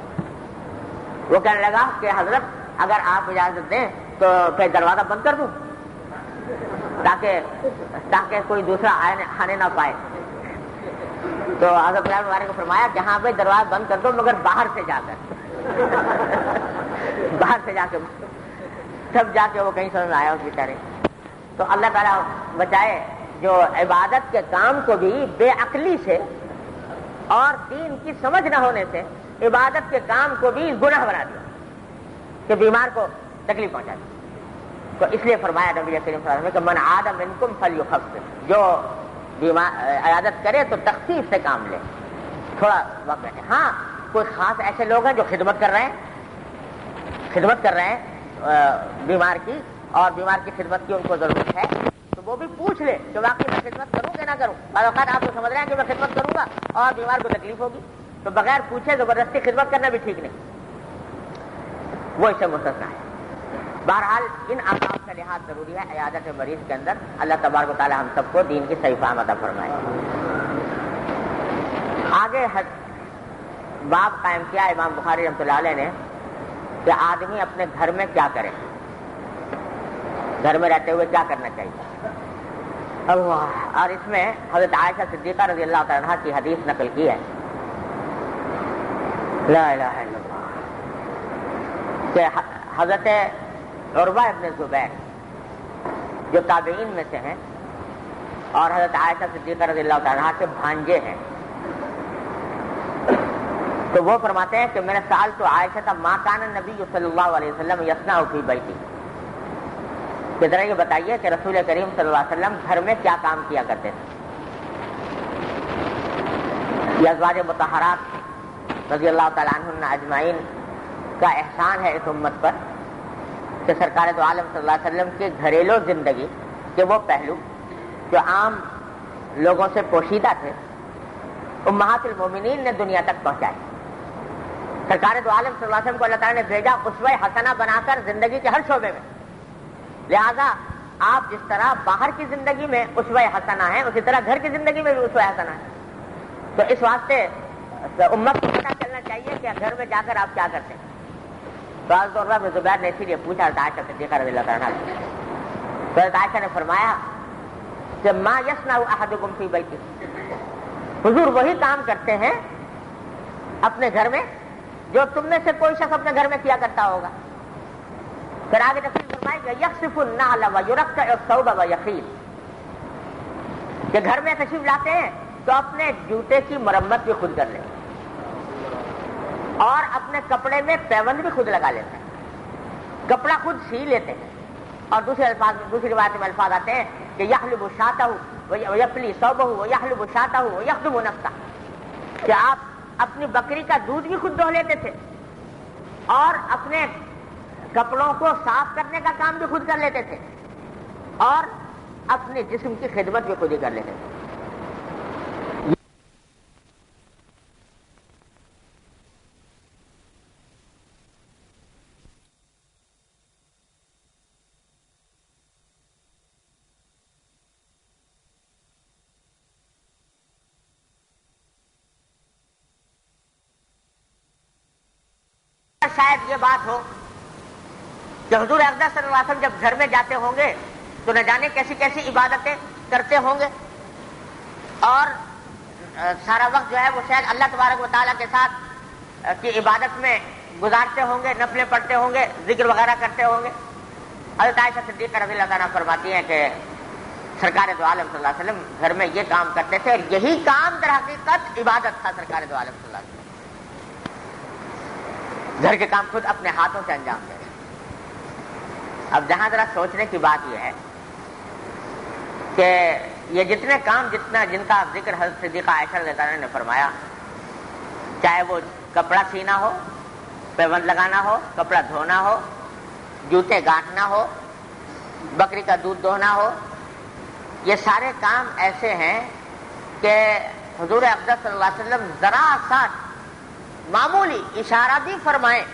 وہ کہنے لگا کہ حضرت اگر آپ اجازت دیں تو پھر دروازہ بند کر دوں تاکہ کوئی دوسرا آنے نہ پائے. تو حضرت اللہ مبارک کو فرمایا کہ ہاں بھائی دروازہ بند کر دو، مگر باہر سے جا کر باہر سے جا کے تب جا کے وہ کہیں سمجھ میں آیا اس بیچارے. تو اللہ تعالیٰ بچائے جو عبادت کے کام کو بھی بے عقلی سے اور دین کی سمجھ نہ ہونے سے عبادت کے کام کو بھی گناہ بنا دیا کہ بیمار کو تکلیف پہنچا دی. تو اس لیے فرمایا نبی کریم صلی اللہ علیہ وسلم کہ من عاد منکم فلیخفف، جو عیادت کرے تو تخفیف سے کام لے، تھوڑا وقت بیٹھے. ہاں کوئی خاص ایسے لوگ ہیں جو خدمت کر رہے ہیں بیمار کی، اور بیمار کی خدمت کی ان کو ضرورت ہے، تو وہ بھی پوچھ لے کہ واقعی میں خدمت کروں کہ نہ کروں. بعض اوقات آپ تو سمجھ رہے ہیں کہ میں خدمت کروں گا اور بیمار کو تکلیف ہوگی، تو بغیر پوچھے زبردستی خدمت کرنا بھی ٹھیک نہیں، وہ اس سے مستثنیٰ ہے. بہرحال ان آداب کا لحاظ ضروری ہے عیادت مریض کے اندر. اللہ تبارک و تعالی ہم سب کو دین کی صحیح فہم عطا فرمائے. آگے باب قائم کیا امام بخاری رحمۃ اللہ علیہ نے کہ آدمی اپنے گھر میں کیا کرے، گھر میں رہتے ہوئے کیا کرنا چاہیے. اور اس میں حضرت عائشہ صدیقہ رضی اللہ تعالیٰ عنہا کی حدیث نقل کی ہے، لا الہ الا اللہ، کہ حضرت عروہ ابن زبیر جو تابعین میں سے ہیں اور حضرت عائشہ صدیقہ رضی اللہ تعالیٰ عنہا کے بھانجے ہیں، تو وہ فرماتے ہیں کہ میں نے سال تو عائشہ ما کان النبی صلی اللہ علیہ وسلم یصنع فی بیتی، کہ ذرا یہ بتائیے کہ رسول کریم صلی اللہ علیہ وسلم گھر میں کیا کام کیا کرتے تھے. یہ ازواج مطہرات رضی اللہ تعالیٰ عنہن اجمعین کا احسان ہے اس امت پر کہ سرکار دو عالم صلی اللہ علیہ وسلم کے گھریلو زندگی کے وہ پہلو جو عام لوگوں سے پوشیدہ تھے امہات المومنین نے دنیا تک پہنچائے. سرکار دو عالم صلی اللہ علیہ وسلم کو اللہ تعالیٰ نے بھیجا اسوہ حسنہ بنا کر زندگی کے ہر شعبے میں. لہذا آپ جس طرح باہر کی زندگی میں اسوہ حسنہ ہیں اسی طرح گھر کی زندگی میں بھی اسوہ حسنہ ہے. تو اس واسطے امت کو پتہ چلنا چاہیے کہ گھر میں جا کر آپ کیا کرتے ہیں. تو حضرت عروہ بن زبیر نے اسی لیے پوچھا حضرت عائشہ صدیقہ رضی اللہ تعالیٰ عنہا. تو حضرت عائشہ نے فرمایا کہ ما یصنع احدکم فی بیتہ، حضور وہی کام کرتے ہیں اپنے گھر میں جو تم میں سے کوئی شخص اپنے گھر میں کیا کرتا ہوگا. پھر آگے تفصیل فرمائے کہ یخصف النعل ویرقع الثوب ویخیل، کہ گھر میں تشریف لاتے ہیں تو اپنے جوتے کی مرمت بھی خود کر لیں اور اپنے کپڑے میں پیوند بھی خود لگا لیتے ہیں، کپڑا خود سی لیتے ہیں. اور دوسری روایت میں الفاظ آتے ہیں کہ یحلب شاتہ ویفلی ثوبہ ویحلب شاتہ ویخدم نفسہ، کہ آپ اپنی بکری کا دودھ بھی خود دہہ لیتے تھے اور اپنے کپڑوں کو صاف کرنے کا کام بھی خود کر لیتے تھے اور اپنے جسم کی خدمت بھی خود ہی کر لیتے تھے. شاید یہ بات ہو کہ حضور اقدس صلی اللہ علیہ وسلم جب گھر میں جاتے ہوں گے تو نہ جانے کیسی کیسی عبادتیں کرتے ہوں گے اور سارا وقت جو ہے وہ شاید اللہ تبارک و تعالیٰ کے ساتھ کی عبادت میں گزارتے ہوں گے، نفلیں پڑھتے ہوں گے، ذکر وغیرہ کرتے ہوں گے. حضرت عائشہ صدیقہ رضی اللہ تعالیٰ فرماتی ہیں کہ سرکار دو عالم صلی اللہ علیہ وسلم گھر میں یہ کام کرتے تھے اور یہی کام در حقیقت عبادت تھا. سرکار دو عالم صلی اللہ علیہ وسلم گھر کے کام خود اپنے ہاتھوں سے انجام دے. اب جہاں ذرا سوچنے کی بات یہ ہے کہ یہ جتنے کام جن کا ذکر حضرت صدیقہ عائشہ رضی اللہ عنہا نے فرمایا، چاہے وہ کپڑا سینا ہو، پیوند لگانا ہو، کپڑا دھونا ہو، جوتے گانٹھنا ہو، بکری کا دودھ دوہنا ہو، یہ سارے کام ایسے ہیں کہ حضور اقدس صلی اللہ علیہ وسلم ذرا سا معمولی اشارہ بھی فرمائیں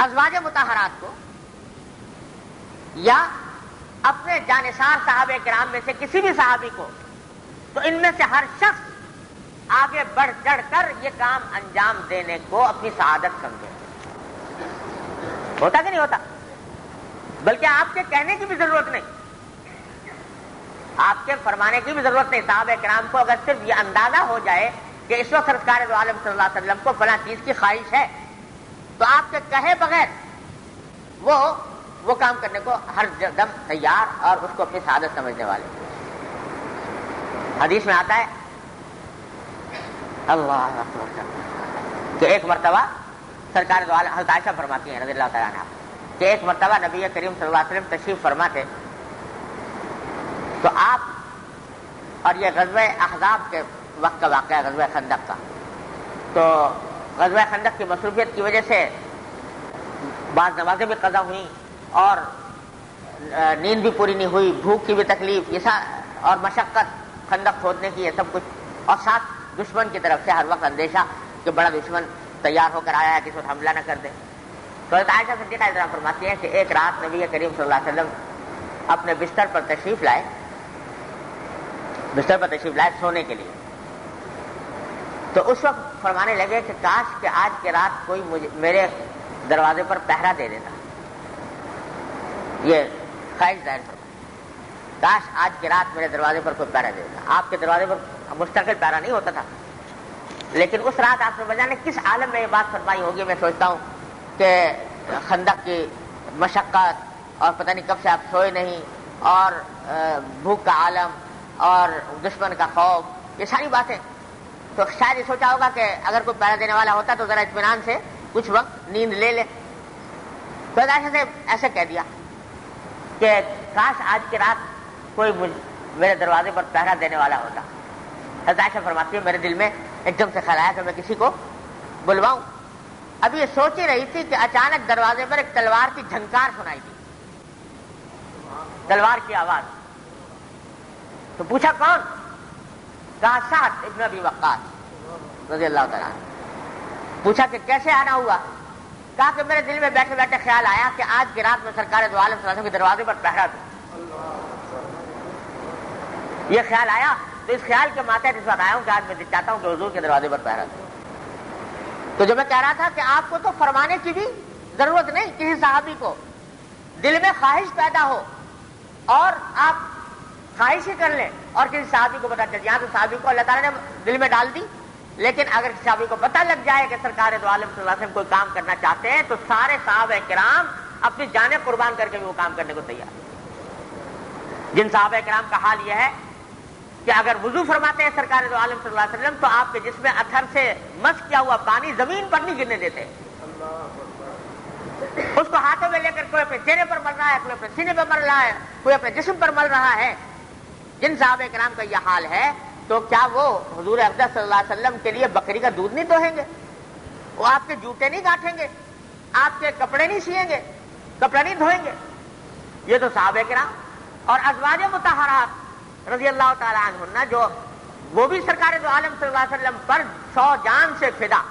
ازواج مطہرات کو یا اپنے جانثار صحابہ کرام میں سے کسی بھی صحابی کو، تو ان میں سے ہر شخص آگے بڑھ چڑھ کر یہ کام انجام دینے کو اپنی سعادت سمجھے۔ ہوتا کہ نہیں ہوتا؟ بلکہ آپ کے کہنے کی بھی ضرورت نہیں، آپ کے فرمانے کی بھی ضرورت نہیں۔ صحابہ کرام کو اگر صرف یہ اندازہ ہو جائے کہ اس وقت سرکار دو عالم صلی اللہ علیہ وسلم کو فلاں چیز کی خواہش ہے، تو آپ کے کہے بغیر وہ کام کرنے کو ہر دم تیار اور اس کو اپنی سعادت سمجھنے والے۔ حدیث میں آتا ہے اللہ اکبر کہ ایک مرتبہ سرکار دو عالم حضرت عائشہ فرماتی ہیں رضی اللہ تعالیٰ عنہا کہ ایک مرتبہ نبی کریم صلی اللہ علیہ وسلم تشریف فرما تھے، تو آپ، اور یہ غزوہ احزاب کے وقت کا واقعہ ہے، غزوہ خندق کا، تو غزوہ خندق کی مصروفیت کی وجہ سے بعض نمازیں بھی قضا ہوئیں اور نیند بھی پوری نہیں ہوئی، بھوک کی بھی تکلیف، اور مشقت خندق کھودنے کی، یہ سب کچھ، اور ساتھ دشمن کی طرف سے ہر وقت اندیشہ کہ بڑا دشمن تیار ہو کر آیا ہے کہ اس وقت حملہ نہ کر دے۔ تو حضرت عائشہ صدیقہ اذا فرماتی ہیں کہ ایک رات نبی کریم صلی اللہ علیہ وسلم اپنے بستر پر تشریف لائے سونے کے لیے، تو اس وقت فرمانے لگے کہ کاش کہ آج کی رات کوئی میرے دروازے پر پہرا دے دیتا، یہ خواہش ظاہر فرمائی، کاش آج کی رات میرے دروازے پر کوئی پہرا دے دیتا۔ آپ کے دروازے پر مستقل پہرا نہیں ہوتا تھا، لیکن اس رات آپ نے بجانے کس عالم میں یہ بات فرمائی ہوگی، میں سوچتا ہوں کہ خندق کی مشقت اور پتہ نہیں کب سے آپ سوئے نہیں، اور بھوک کا عالم اور دشمن کا خوف، یہ ساری باتیں، تو شاید یہ سوچا ہوگا کہ اگر کوئی پہرا دینے والا ہوتا تو ذرا اطمینان سے کچھ وقت نیند لے لے۔ تو ایسے کہہ دیا کہ کاش آج کی رات کوئی میرے دروازے پر پہرا دینے والا ہوتا۔ حضرت عائشہ فرماتی ہے میرے دل میں ایک دم سے خیال آیا کہ میں کسی کو بلواؤں۔ ابھی یہ سوچ ہی رہی تھی کہ اچانک دروازے پر ایک تلوار کی جھنکار سنائی دی، تلوار کی آواز، تو پوچھا کون؟ کہا سعد ابن ابی وقاص رضی اللہ تعالیٰ عنہ۔ پوچھا کہ کیسے آنا ہوا؟ کہا کہ میرے دل میں بیٹھے بیٹھے خیال آیا کہ آج کی رات میں سرکار دو عالم صلی اللہ علیہ وسلم کے دروازے پر پہرا دوں۔ یہ خیال آیا تو اس خیال کے ماتحت اس وقت آیا ہوں کہ آج میں چاہتا ہوں کہ حضور کے دروازے پر پہرا دوں۔ تو جو میں کہہ رہا تھا کہ آپ کو تو فرمانے کی بھی ضرورت نہیں، کسی صحابی کو دل میں خواہش پیدا ہو اور آپ خواہش ہی کر لیں اور کسی صحابی کو پتہ چل جائے، یہاں تو صحابی کو اللہ تعالیٰ نے دل میں ڈال دی، لیکن اگر کسی صحابی کو پتہ لگ جائے کہ سرکار دو عالم صلی اللہ علیہ وسلم کوئی کام کرنا چاہتے ہیں تو سارے صحابہ کرام اپنی جانیں قربان کر کے بھی وہ کام کرنے کو تیار۔ جن صحابہ کرام کا حال یہ ہے کہ اگر وضو فرماتے ہیں سرکار دو عالم صلی اللہ علیہ وسلم تو آپ کے جسم اتھر سے مس کیا ہوا پانی زمین پر نہیں گرنے دیتے، اس کو ہاتھوں میں لے کر کوئی اپنے چہرے پر مل رہا ہے، کوئی اپنے سینے پر مل رہا ہے، کوئی اپنے جسم پر مل رہا ہے۔ جن صحابہ کرام کا یہ حال ہے تو کیا وہ حضور اقدس صلی اللہ علیہ وسلم کے لیے بکری کا دودھ نہیں دوہیں گے؟ وہ آپ کے جوتے نہیں گاٹھیں گے، آپ کے کپڑے نہیں سیئیں گے، کپڑے نہیں دھوئیں گے؟ یہ تو صحابہ کرام اور ازواج مطہرات رضی اللہ تعالیٰ عنہن، جو وہ بھی سرکار دو عالم صلی اللہ علیہ وسلم پر 100 جان سے فدا،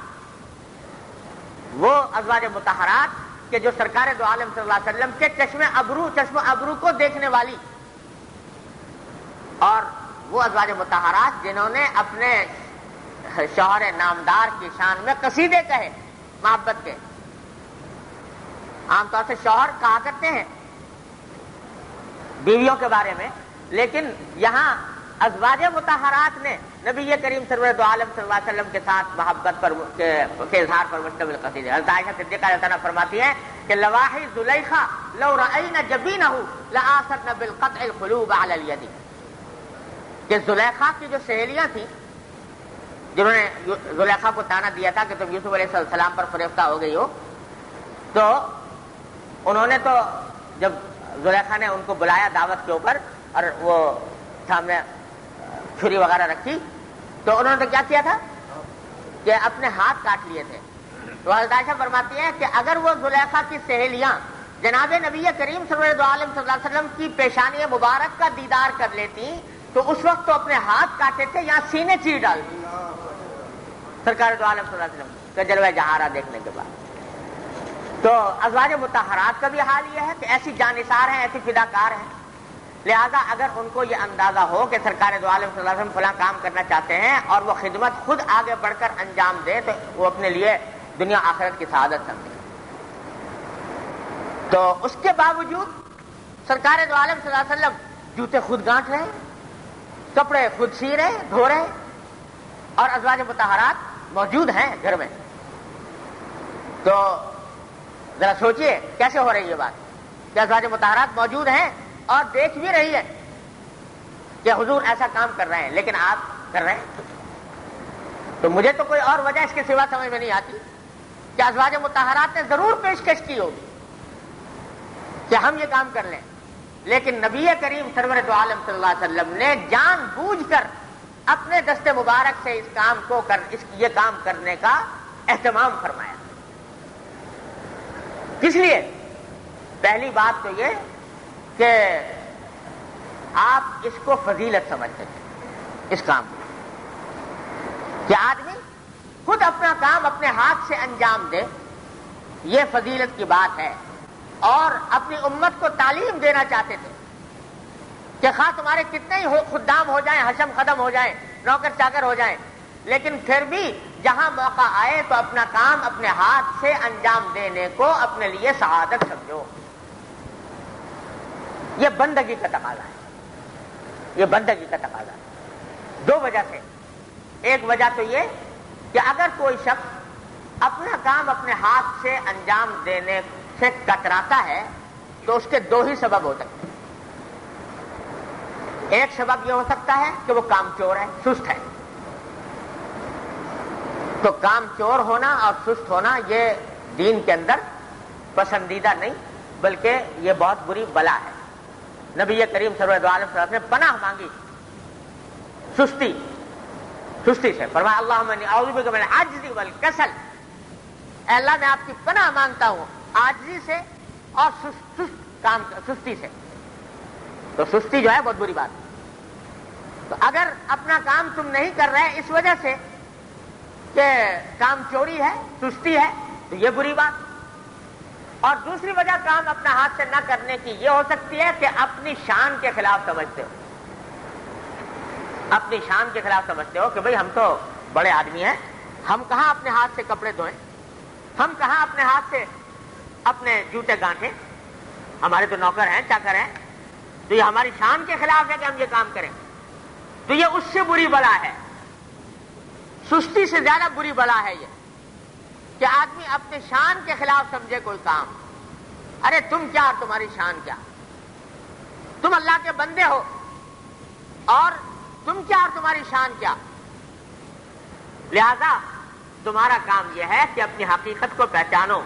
وہ ازواج مطہرات کہ جو سرکار دو عالم صلی اللہ علیہ وسلم کے چشم ابرو کو دیکھنے والی، اور وہ ازواج مطہرات جنہوں نے اپنے شوہر نامدار کی شان میں قصیدے کہے محبت کے۔ عام طور سے شوہر کہا کرتے ہیں بیویوں کے بارے میں، لیکن یہاں ازواج مطہرات نے نبی کریم سرور دو عالم صلی اللہ علیہ وسلم کے ساتھ محبت پر کے اظہار پر مشتمل قصیدے۔ حضرت عائشہ صدیقہ رضی اللہ عنہا فرماتی ہیں کہ لواحی زلیخا لو رأینا جبینہ لآثرنا بالقطع القلوب علی الید، کہ زلیخا کی جو سہیلیاں تھیں جنہوں نے زلیخا کو تانا دیا تھا کہ تم یوسف علیہ السلام پر فریفتہ ہو گئی ہو، تو انہوں نے تو جب زلیخا نے ان کو بلایا دعوت کے اوپر اور وہ سامنے چھری وغیرہ رکھی تو انہوں نے تو کیا کیا تھا کہ اپنے ہاتھ کاٹ لیے تھے۔ تو حضرت عائشہ فرماتی ہیں کہ اگر وہ زلیخا کی سہیلیاں جناب نبی کریم صلی اللہ علیہ وسلم کی پیشانی مبارک کا دیدار کر لیتی تو اس وقت تو اپنے ہاتھ کاٹے تھے یا سینے چیر ڈالتی۔ سرکار دو عالم صلی اللہ علیہ وسلم کا جلوہ جہارہ دیکھنے کے بعد. تو ازواج مطہرات کا بھی حال یہ ہے کہ ایسی جانثار ہیں، ایسی فداکار ہیں، لہذا اگر ان کو یہ اندازہ ہو کہ سرکار دو عالم صلی اللہ علیہ وسلم فلاں کام کرنا چاہتے ہیں اور وہ خدمت خود آگے بڑھ کر انجام دے تو وہ اپنے لیے دنیا آخرت کی سعادت سمجھے. تو اس کے باوجود سرکار دو عالم صلی اللہ علیہ وسلم جوتے خود گانٹ رہے، کپڑے خود سی رہے، دھو رہے، اور ازواج مطہرات موجود ہیں گھر میں. تو ذرا سوچئے کیسے ہو رہی یہ بات کہ ازواج مطہرات موجود ہیں اور دیکھ بھی رہی ہے کہ حضور ایسا کام کر رہے ہیں، لیکن آپ کر رہے ہیں. تو مجھے تو کوئی اور وجہ اس کے سوا سمجھ میں نہیں آتی کہ ازواج مطہرات نے ضرور پیشکش کی ہوگی کہ ہم یہ کام کر لیں، لیکن نبی کریم سرور دو عالم صلی اللہ علیہ وسلم نے جان بوجھ کر اپنے دست مبارک سے یہ کام کرنے کا اہتمام فرمایا. کس لیے؟ پہلی بات تو یہ کہ آپ اس کو فضیلت سمجھتے ہیں، اس کام کو، کہ آدمی خود اپنا کام اپنے ہاتھ سے انجام دے، یہ فضیلت کی بات ہے. اور اپنی امت کو تعلیم دینا چاہتے تھے کہ خواہ تمہارے کتنے ہی خدام ہو جائیں، حشم خدم ہو جائیں، نوکر چاکر ہو جائیں، لیکن پھر بھی جہاں موقع آئے تو اپنا کام اپنے ہاتھ سے انجام دینے کو اپنے لیے سعادت سمجھو. یہ بندگی کا تقاضا ہے، یہ بندگی کا تقاضا ہے. دو وجہ سے. ایک وجہ تو یہ کہ اگر کوئی شخص اپنا کام اپنے ہاتھ سے انجام دینے سے کتراتا ہے تو اس کے دو ہی سبب ہو سکتے ہیں. ایک سبب یہ ہو سکتا ہے کہ وہ کام چور ہے، سست ہے. تو کام چور ہونا اور سست ہونا یہ دین کے اندر پسندیدہ نہیں، بلکہ یہ بہت بری بلا ہے. نبی کریم صلی اللہ علیہ وسلم نے پناہ مانگی سستی سے. فرمایا اللہم انی اعوذ بک من العجز والکسل، اے اللہ میں آپ کی پناہ مانگتا ہوں عاجزی سے اور سستی سے. تو سستی جو ہے بہت بری بات ہے. تو اگر اپنا کام تم نہیں کر رہے اس وجہ سے کہ کام چوری ہے، سستی ہے، تو یہ بری بات. اور دوسری وجہ کام اپنا ہاتھ سے نہ کرنے کی یہ ہو سکتی ہے کہ اپنی شان کے خلاف سمجھتے ہو، اپنی شان کے خلاف سمجھتے ہو کہ بھئی ہم تو بڑے آدمی ہیں، ہم کہاں اپنے ہاتھ سے کپڑے دھوئیں، ہم کہاں اپنے ہاتھ سے اپنے جوتے گانٹیں، ہمارے تو نوکر ہیں، چاکر ہیں، تو یہ ہماری شان کے خلاف ہے کہ ہم یہ کام کریں. تو یہ اس سے بری بلا ہے، سستی سے زیادہ بری بلا ہے یہ کہ آدمی اپنے شان کے خلاف سمجھے کوئی کام. ارے تم کیا اور تمہاری شان کیا؟ تم اللہ کے بندے ہو، اور تم کیا اور تمہاری شان کیا؟ لہذا تمہارا کام یہ ہے کہ اپنی حقیقت کو پہچانو،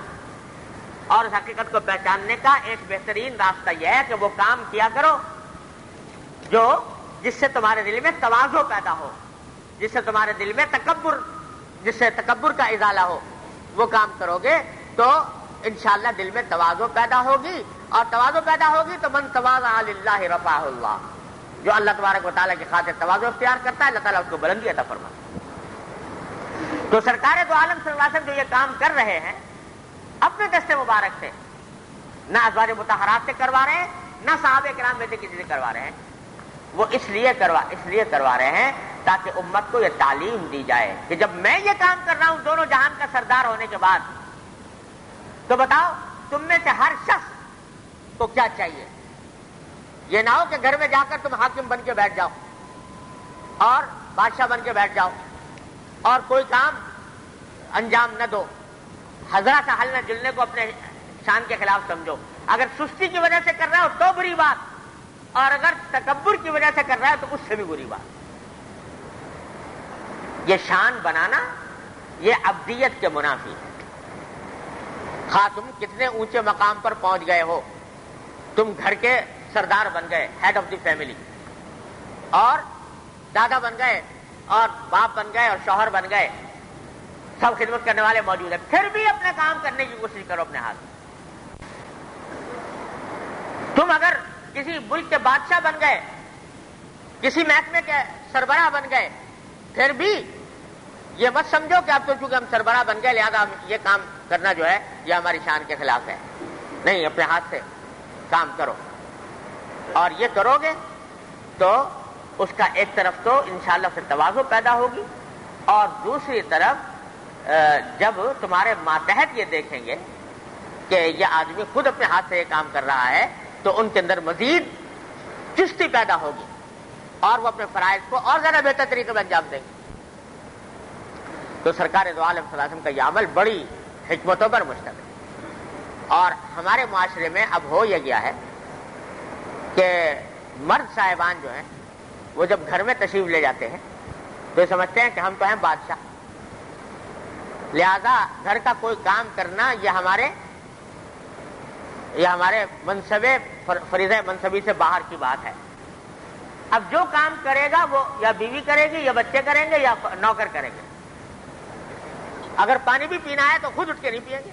اور اس حقیقت کو پہچاننے کا ایک بہترین راستہ یہ ہے کہ وہ کام کیا کرو جس سے تمہارے دل میں تواضع پیدا ہو، جس سے تمہارے دل میں تکبر کا ازالہ ہو. وہ کام کرو گے تو انشاءاللہ دل میں تواضع پیدا ہوگی، اور تواضع پیدا ہوگی تو من تواضع للہ رفعہ اللہ. جو اللہ تبارک و تعالیٰ کی خاطر تواضع اختیار کرتا ہے اللہ تعالیٰ اس کو بلندی عطا فرماتا ہے. تو سرکار دو عالم صلی اللہ علیہ وسلم جو یہ کام کر رہے ہیں اپنے دست مبارک سے، نہ ازواج مطہرات سے کروا رہے ہیں، نہ صحابہ کرام میں سے کسی سے کروا رہے ہیں. وہ اس لیے کروا رہے ہیں تاکہ امت کو یہ تعلیم دی جائے کہ جب میں یہ کام کر رہا ہوں دونوں جہان کا سردار ہونے کے بعد، تو بتاؤ تم میں سے ہر شخص کو کیا چاہیے. یہ نہ ہو کہ گھر میں جا کر تم حاکم بن کے بیٹھ جاؤ اور بادشاہ بن کے بیٹھ جاؤ اور کوئی کام انجام نہ دو، حضرہ کا حل نہ جلنے کو اپنے شان کے خلاف سمجھو. اگر سستی کی وجہ سے کر رہا ہو تو بری بات، اور اگر تکبر کی وجہ سے کر رہا ہے تو اس سے بھی بری بات. یہ شان بنانا یہ عبدیت کے منافی ہے. خواہ تم کتنے اونچے مقام پر پہنچ گئے ہو، تم گھر کے سردار بن گئے، ہیڈ آف دی فیملی، اور دادا بن گئے اور باپ بن گئے اور شوہر بن گئے، سب خدمت کرنے والے موجود ہیں، پھر بھی اپنے کام کرنے کی کوشش کرو اپنے ہاتھ. تم اگر کسی ملک کے بادشاہ بن گئے، کسی محکمے کے سربراہ بن گئے، پھر بھی یہ مت سمجھو کہ اب تو چونکہ ہم سربراہ بن گئے لہذا یہ کام کرنا جو ہے یہ ہماری شان کے خلاف ہے. نہیں، اپنے ہاتھ سے کام کرو، اور یہ کرو گے تو اس کا ایک طرف تو انشاءاللہ پھر تواضع پیدا ہوگی، اور دوسری طرف جب تمہارے ماتحت یہ دیکھیں گے کہ یہ آدمی خود اپنے ہاتھ سے یہ کام کر رہا ہے تو ان کے اندر مزید چستی پیدا ہوگی اور وہ اپنے فرائض کو اور زیادہ بہتر طریقے میں انجام دیں گے. تو سرکار دو عالم صلی اللہ علیہ وسلم کا یہ عمل بڑی حکمتوں پر مشتمل ہے. اور ہمارے معاشرے میں اب ہو یہ گیا ہے کہ مرد صاحبان جو ہیں وہ جب گھر میں تشریف لے جاتے ہیں تو یہ سمجھتے ہیں کہ ہم تو ہیں بادشاہ، لہذا گھر کا کوئی کام کرنا یہ ہمارے منصبے فریضہ منصبی سے باہر کی بات ہے. اب جو کام کرے گا وہ یا بیوی کرے گی یا بچے کریں گے یا نوکر کریں گے. اگر پانی بھی پینا ہے تو خود اٹھ کے نہیں پیئیں گے،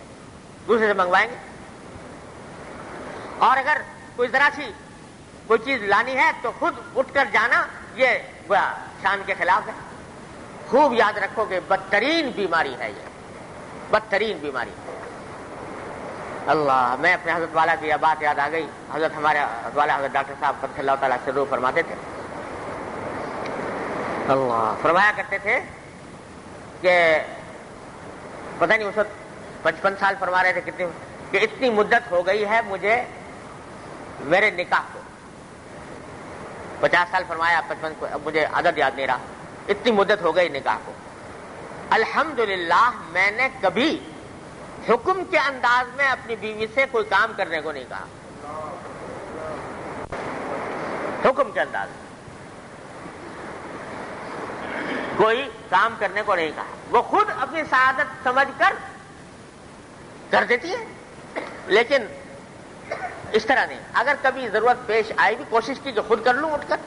دوسرے سے منگوائیں گے. اور اگر کوئی ذرا سی کوئی چیز لانی ہے تو خود اٹھ کر جانا یہ شان کے خلاف ہے. خوب یاد رکھو کہ بدترین بیماری ہے یہ، بدترین بیماری. اللہ، میں اپنے حضرت والا کی یہ بات یاد آ گئی. ہمارے حضرت والا حضرت ڈاکٹر صاحب قدس اللہ تعالیٰ سے روح فرماتے تھے، اللہ فرمایا کرتے تھے کہ پتہ نہیں اس وقت 55 سال فرما رہے تھے کتنی، کہ اتنی مدت ہو گئی ہے مجھے میرے نکاح کو. 50 سال فرمایا، 55 کو، اب مجھے عدد یاد نہیں رہا. اتنی مدت ہو گئی نکاح کو. الحمدللہ میں نے کبھی حکم کے انداز میں اپنی بیوی سے کوئی کام کرنے کو نہیں کہا. حکم کے انداز میں کوئی کام کرنے کو نہیں کہا. وہ خود اپنی سعادت سمجھ کر دیتی ہے، لیکن اس طرح نہیں. اگر کبھی ضرورت پیش آئی بھی کوشش کی کہ خود کر لوں اٹھ کر،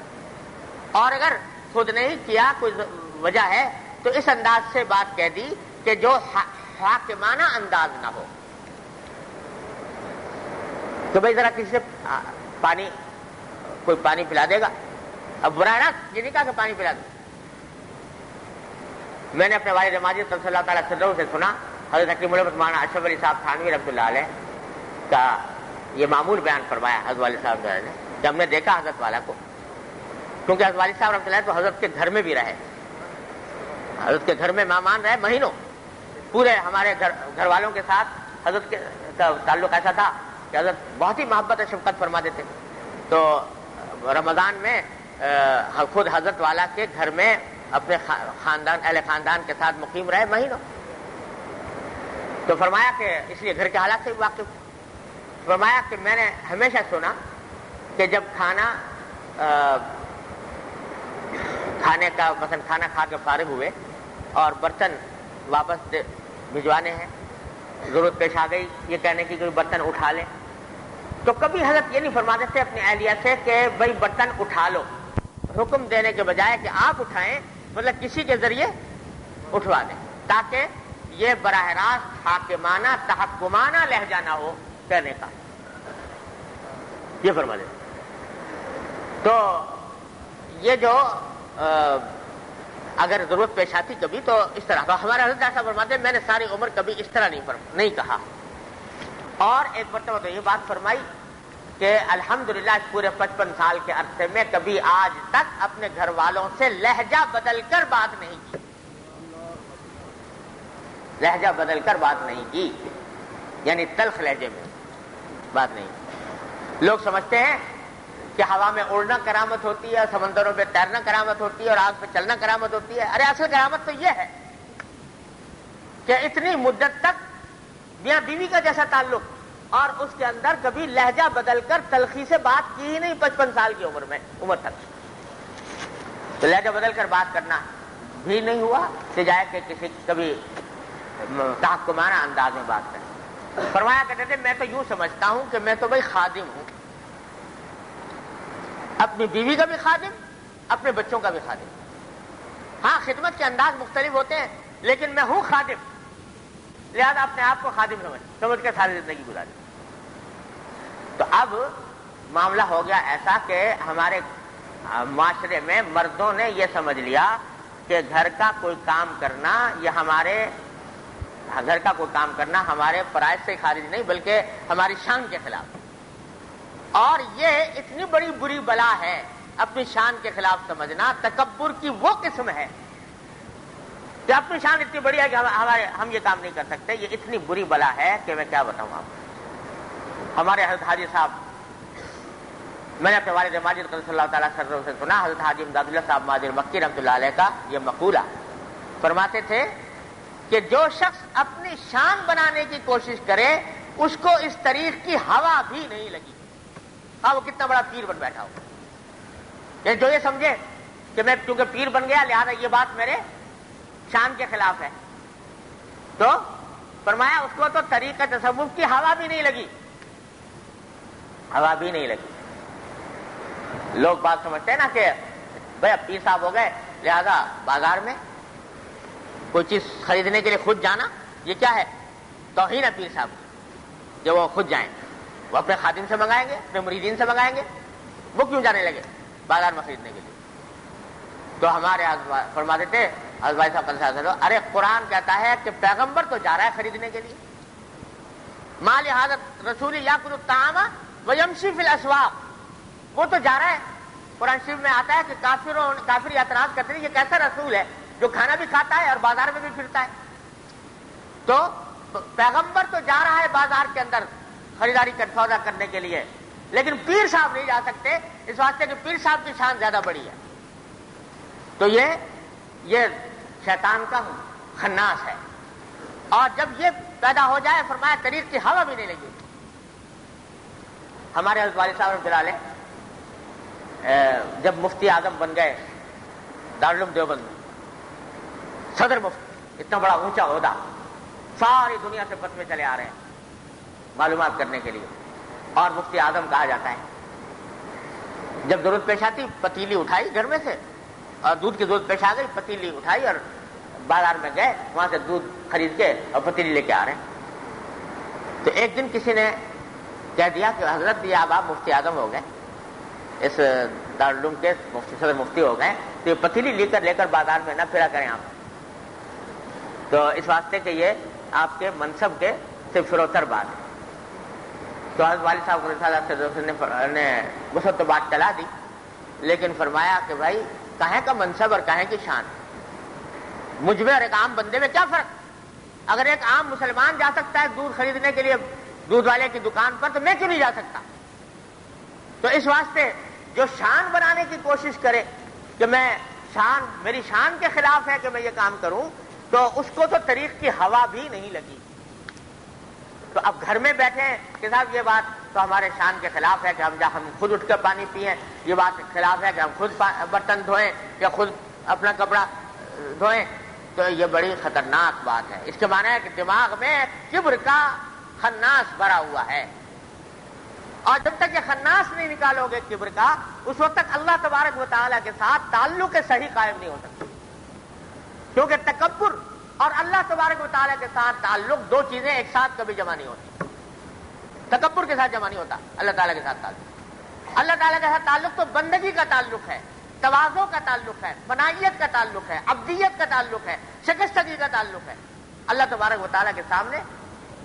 اور اگر خود نہیں کیا کوئی وجہ ہے تو اس انداز سے بات کہہ دی کہ جو حاکمانہ انداز نہ ہو. تو بھائی ذرا کسی سے کوئی پانی پلا دے گا، اب براہ راست یہ نہیں کہا کہ پانی پلا دو. میں نے اپنے والد ماجد صلی اللہ تعالیٰ صدر سے سنا، حضرت حکیم علامہ مولانا اشرف علی صاحب تھانوی رحمۃ اللہ علیہ کا یہ معمول بیان فرمایا حضرت والد صاحب نے کہ ہم نے دیکھا حضرت والا کو، کیونکہ حضرت والد صاحب رحمۃ اللہ تو حضرت کے گھر میں بھی رہے، حضرت کے گھر میں مہمان رہے مہینوں. پورے ہمارے گھر والوں کے ساتھ حضرت کا تعلق ایسا تھا کہ حضرت بہت ہی محبت اور شفقت فرما دیتے. تو رمضان میں خود حضرت والا کے گھر میں اپنے اہل خاندان کے ساتھ مقیم رہے مہینوں. تو فرمایا کہ اس لیے گھر کے حالات سے بھی واقف. فرمایا کہ میں نے ہمیشہ سنا کہ جب کھانے کا مثلا کھانا کھا کے فارغ ہوئے اور برتن واپس بھجوانے ہیں، ضرورت پیش آ گئی یہ کہنے کی کوئی برتن اٹھا لیں، تو کبھی حضرت یہ نہیں فرماتے تھے اپنی اہلیہ سے کہ بھائی برتن اٹھا لو. حکم دینے کے بجائے کہ آپ اٹھائیں، مطلب کسی کے ذریعے اٹھوا دیں تاکہ یہ براہ راست حاکمانہ تحکمانہ لہجہ نہ ہو کہنے کا، یہ فرما دیں. تو یہ جو اگر ضرورت پیش آتی کبھی تو اس طرح کا ہمارے حضرت صاحب فرماتے ہیں میں نے ساری عمر کبھی اس طرح نہیں کہا. اور ایک مرتبہ تو یہ بات فرمائی کہ الحمدللہ اس پورے 55 سال کے عرصے میں کبھی آج تک اپنے گھر والوں سے لہجہ بدل کر بات نہیں کی، لہجہ بدل کر بات نہیں کی، یعنی تلخ لہجے میں بات نہیں کی. لوگ سمجھتے ہیں کہ ہوا میں اڑنا کرامت ہوتی ہے، سمندروں پہ تیرنا کرامت ہوتی ہے اور آگ پہ چلنا کرامت ہوتی ہے. ارے اصل کرامت تو یہ ہے کہ اتنی مدت تک میاں بیوی کا جیسا تعلق اور اس کے اندر کبھی لہجہ بدل کر تلخی سے بات کی ہی نہیں 55 سال کی عمر تک. تو لہجہ بدل کر بات کرنا بھی نہیں ہوا سجائے کہ کسی کبھی تحکمانہ انداز میں بات کریں. فرمایا کرتے تھے میں تو یوں سمجھتا ہوں کہ میں تو بھائی خادم ہوں، اپنی بیوی کا بھی خادم، اپنے بچوں کا بھی خادم. ہاں خدمت کے انداز مختلف ہوتے ہیں لیکن میں ہوں خادم، لہذا اپنے آپ کو خادم سمجھ کے ساری زندگی گزاری. تو اب معاملہ ہو گیا ایسا کہ ہمارے معاشرے میں مردوں نے یہ سمجھ لیا کہ گھر کا کوئی کام کرنا یہ گھر کا کوئی کام کرنا ہمارے فرائض سے خارج نہیں بلکہ ہماری شان کے خلاف، اور یہ اتنی بڑی بری بلا ہے اپنی شان کے خلاف سمجھنا، تکبر کی وہ قسم ہے کہ اپنی شان اتنی بڑی ہے کہ ہم یہ کام نہیں کر سکتے، یہ اتنی بری بلا ہے کہ میں کیا بتاؤں آپ کو۔ ہمارے حضرت حاجی صاحب، میں نے اپنے والد ماجد قدس اللہ تعالیٰ سر سے سنا، حضرت حاجی امداد اللہ صاحب ماجد مکی رحمۃ اللہ علیہ کا یہ مقولہ، فرماتے تھے کہ جو شخص اپنی شان بنانے کی کوشش کرے اس کو اس طریق کی ہوا بھی نہیں لگی، وہ کتنا بڑا پیر بن بیٹھا ہو۔ جو یہ سمجھے کہ میں کیونکہ پیر بن گیا لہذا یہ بات میرے شان کے خلاف ہے، تو فرمایا اس کو تو طریقہ تصوف کی ہوا بھی نہیں لگی، ہوا بھی نہیں لگی۔ لوگ بات سمجھتے ہیں نا کہ بھائی اب پیر صاحب ہو گئے لہذا بازار میں کوئی چیز خریدنے کے لیے خود جانا یہ کیا ہے؟ توہین ہے پیر صاحب کہ وہ خود جائیں، وہ اپنے خادم سے منگائیں گے، اپنے مریدین سے منگائیں گے، وہ کیوں جانے لگے بازار میں خریدنے کے لیے؟ تو ہمارے فرما دیتے حضرت صاحب، ارے قرآن کہتا ہے کہ پیغمبر تو جا رہا ہے خریدنے کے لیے، ما لحاظت رسول یاکل الطعام ویمشی فی الاسواق، وہ تو جا رہا ہے۔ قرآن شریف میں آتا ہے کہ کافر اعتراض کرتے ہیں یہ کیسا رسول ہے جو کھانا بھی کھاتا ہے اور بازار میں بھی پھرتا ہے؟ تو پیغمبر تو جا رہا ہے بازار کے اندر خریداری سودا کرنے کے لیے، لیکن پیر صاحب نہیں جا سکتے اس واسطے کہ پیر صاحب کی شان زیادہ بڑی ہے۔ تو یہ شیطان کا خناس ہے، اور جب یہ پیدا ہو جائے فرمایا طریق کی ہوا بھی نہیں لگی۔ ہمارے حضرت والد صاحب رحمۃ اللہ علیہ جب مفتی اعظم بن گئے دارالعلوم دیوبند میں، صدر مفتی، اتنا بڑا اونچا عہدہ، ساری دنیا سے فتوے چلے آ رہے ہیں معلومات کرنے کے لیے، اور مفتی اعظم کہا جاتا ہے۔ جب ضرورت پیش آتی پتیلی اٹھائی گھر میں سے، اور دودھ کی ضرورت پیش آ گئی، پتیلی اٹھائی اور بازار میں گئے، وہاں سے دودھ خرید کے اور پتیلی لے کے آ رہے ہیں۔ تو ایک دن کسی نے کہہ دیا کہ حضرت یہ آپ مفتی اعظم ہو گئے، اس دارالعلوم کے صدر مفتی ہو گئے، تو یہ پتیلی لے کر بازار میں نہ پھرا کریں آپ، تو اس واسطے کہ یہ آپ کے منصب کے صرف فروتر بات ہے۔ تو حضرت والد صاحب نے وسط تو بات چلا دی، لیکن فرمایا کہ بھائی کہیں کا منصب اور کہیں کی شان، مجھ میں اور ایک عام بندے میں کیا فرق؟ اگر ایک عام مسلمان جا سکتا ہے دودھ خریدنے کے لیے دودھ والے کی دکان پر، تو میں کیوں نہیں جا سکتا؟ تو اس واسطے جو شان بنانے کی کوشش کرے کہ میری شان کے خلاف ہے کہ میں یہ کام کروں، تو اس کو تو طریق کی ہوا بھی نہیں لگی۔ تو اب گھر میں بیٹھے ہیں کہ صاحب یہ بات تو ہمارے شان کے خلاف ہے کہ ہم خود اٹھ کر پانی پئیں، یہ بات خلاف ہے کہ ہم خود برتن دھوئیں یا خود اپنا کپڑا دھوئیں، تو یہ بڑی خطرناک بات ہے۔ اس کے معنی ہے کہ دماغ میں کبر کا خناس بھرا ہوا ہے، اور جب تک یہ خناس نہیں نکالو گے کبر کا، اس وقت تک اللہ تبارک و تعالیٰ کے ساتھ تعلق صحیح قائم نہیں ہو سکتا، کیونکہ تکبر اور اللہ تبارک و تعالیٰ کے ساتھ تعلق دو چیزیں ایک ساتھ کبھی جمع نہیں ہوتی۔ تکبر کے ساتھ جمع نہیں ہوتا اللہ تعالیٰ کے ساتھ تعلق۔ اللہ تعالیٰ کے ساتھ تعلق تو بندگی کا تعلق ہے، تواضع کا تعلق ہے، منائیت کا تعلق ہے، عبدیت کا تعلق ہے، شکستگی کا تعلق ہے۔ اللہ تبارک و تعالیٰ کے سامنے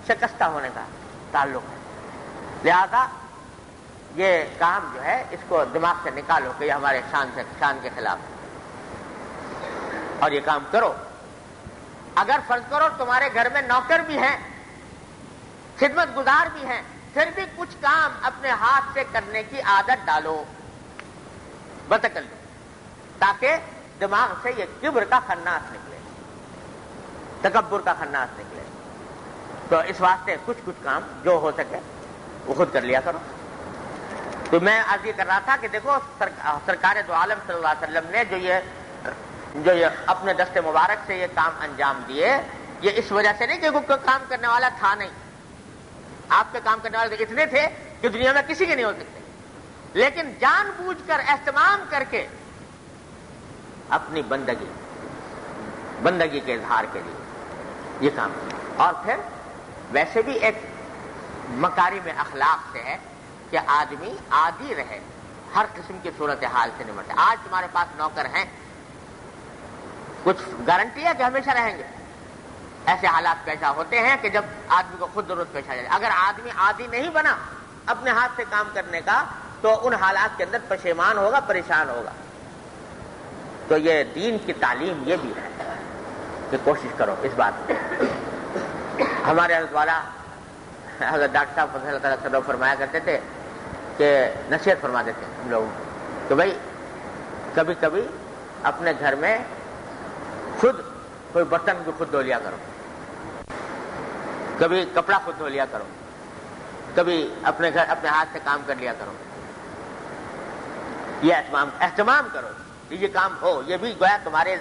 شکستہ ہونے کا تعلق ہے۔ لہذا یہ کام جو ہے اس کو دماغ سے نکالو کہ یہ ہمارے شان کے خلاف ہے، اور یہ کام کرو۔ اگر فرض کرو تمہارے گھر میں نوکر بھی ہیں، خدمت گزار بھی ہیں، پھر بھی کچھ کام اپنے ہاتھ سے کرنے کی عادت ڈالو، بتکلف، تاکہ دماغ سے یہ کبر کا خناس نکلے، تکبر کا خناس نکلے۔ تو اس واسطے کچھ کام جو ہو سکے وہ خود کر لیا کرو۔ تو میں عرض یہ کر رہا تھا کہ دیکھو سرکار دو عالم صلی اللہ علیہ وسلم نے جو یہ اپنے دست مبارک سے یہ کام انجام دیے، یہ اس وجہ سے نہیں کہ کوئی کام کرنے والا تھا نہیں، آپ کے کام کرنے والے اتنے تھے کہ دنیا میں کسی کے نہیں ہو سکتے، لیکن جان بوجھ کر اہتمام کر کے اپنی بندگی کے اظہار کے لیے یہ کام کیا۔ اور پھر ویسے بھی ایک مکارم اخلاق سے ہے کہ آدمی عادی رہے، ہر قسم کی صورتحال سے نمٹے۔ آج تمہارے پاس نوکر ہیں، کچھ گارنٹی ہے کہ ہمیشہ رہیں گے؟ ایسے حالات پیدا ہوتے ہیں کہ جب آدمی کو خود ضرورت پیش آ جائے. اگر آدمی عادی نہیں بنا اپنے ہاتھ سے کام کرنے کا تو ان حالات کے اندر پشیمان ہوگا، پریشان ہوگا. تو یہ دین کی تعلیم یہ بھی ہے کہ کوشش کرو اس بات میں. ہمارے حضرت والا حضرت ڈاکٹر صاحب فضل اللہ تعالیٰ سے فرمایا کرتے تھے کہ نصیحت فرما دیتے ہم لوگوں کہ بھائی کبھی کبھی اپنے گھر میں خود کوئی برتن کو خود دھو لیا کرو، کبھی کپڑا خود دھو لیا کرو، کبھی اپنے گھر اپنے ہاتھ سے کام کر لیا کرو. یہ اہتمام کرو، یہ کام ہو، یہ بھی گویا تمہارے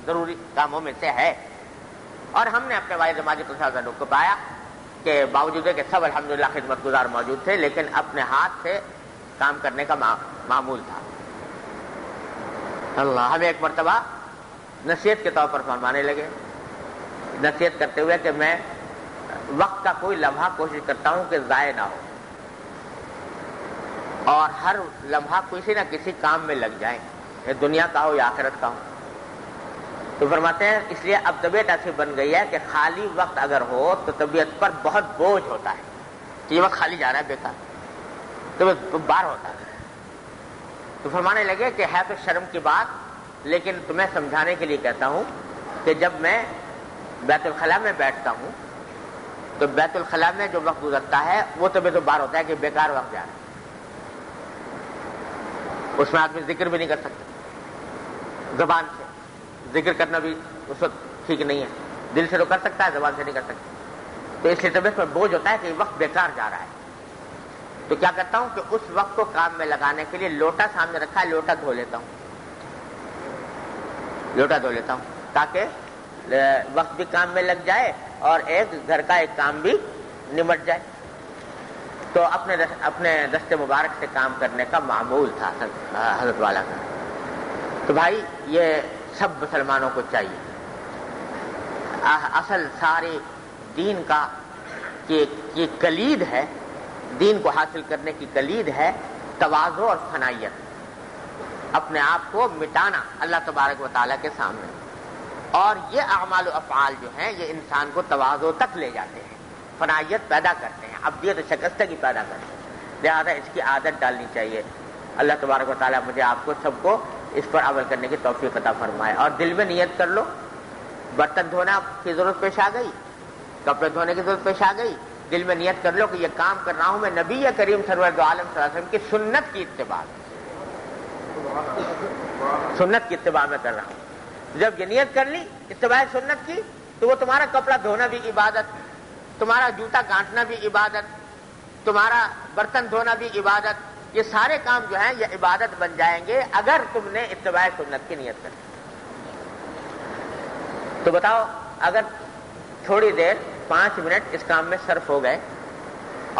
ضروری کاموں میں سے ہے. اور ہم نے اپنے والد ماجد لوگ کو پایا کہ باوجود ہے کہ سب الحمدللہ خدمت گزار موجود تھے لیکن اپنے ہاتھ سے کام کرنے کا معمول تھا. اللہ ہمیں ایک مرتبہ نصیحت کے طور پر فرمانے لگے، نصیحت کرتے ہوئے کہ میں وقت کا کوئی لمحہ کوشش کرتا ہوں کہ ضائع نہ ہو اور ہر لمحہ کسی نہ کسی کام میں لگ جائیں، دنیا کا ہو یا آخرت کا ہو. تو فرماتے ہیں اس لیے اب طبیعت ایسی بن گئی ہے کہ خالی وقت اگر ہو تو طبیعت پر بہت بوجھ ہوتا ہے کہ یہ وقت خالی جا رہا ہے بیکار، طبیعت بار ہوتا ہے. تو فرمانے لگے کہ ہے تو شرم کی بات لیکن تمہیں سمجھانے کے لیے کہتا ہوں کہ جب میں بیت الخلاء میں بیٹھتا ہوں تو بیت الخلاء میں جو وقت گزرتا ہے وہ طبیعت بار ہوتا ہے کہ بیکار وقت جا رہا ہے. اس میں آدمی ذکر بھی نہیں کر سکتا، زبان سے ذکر کرنا بھی اس وقت ٹھیک نہیں ہے، دل سے تو کر سکتا ہے، زبان سے نہیں کر سکتا. تو اس لیے طبیعت پر بوجھ ہوتا ہے کہ وقت بیکار جا رہا ہے. تو کیا کرتا ہوں کہ اس وقت کو کام میں لگانے کے لیے لوٹا سامنے رکھا ہے، لوٹا دھو لیتا ہوں تاکہ وقت بھی کام میں لگ جائے اور ایک گھر کا ایک کام بھی نمٹ جائے. تو اپنے دست مبارک سے کام کرنے کا معمول تھا حضرت والا کا. تو بھائی یہ سب مسلمانوں کو چاہیے. اصل سارے دین کا یہ کلید ہے، دین کو حاصل کرنے کی کلید ہے تواضع اور فنائیت، اپنے آپ کو مٹانا اللہ تبارک و تعالیٰ کے سامنے. اور یہ اعمال و افعال جو ہیں یہ انسان کو تواضع تک لے جاتے ہیں، فنائیت پیدا کرتے ہیں، ابدیت و شکستگی پیدا کرتے ہیں. لہذا اس کی عادت ڈالنی چاہیے. اللہ تبارک و تعالیٰ مجھے آپ کو سب کو اس پر عمل کرنے کی توفیق عطا فرمائے. اور دل میں نیت کر لو، برتن دھونا کی ضرورت پیش آ گئی، کپڑے دھونے کی ضرورت پیش آ گئی، دل میں نیت کر لو کہ یہ کام کر رہا ہوں میں نبی کریم سرور دو عالم صلی اللہ علیہ وسلم کی سنت کی اتباع میں کر رہا ہوں. جب یہ نیت کر لی اتباع سنت کی تو وہ تمہارا کپڑا دھونا بھی عبادت، تمہارا جوتا گانٹنا بھی عبادت، تمہارا برتن دھونا بھی عبادت. یہ سارے کام جو ہیں یہ عبادت بن جائیں گے اگر تم نے اتباع سنت کی نیت کر. تو بتاؤ اگر تھوڑی دیر 5 منٹ اس کام میں صرف ہو گئے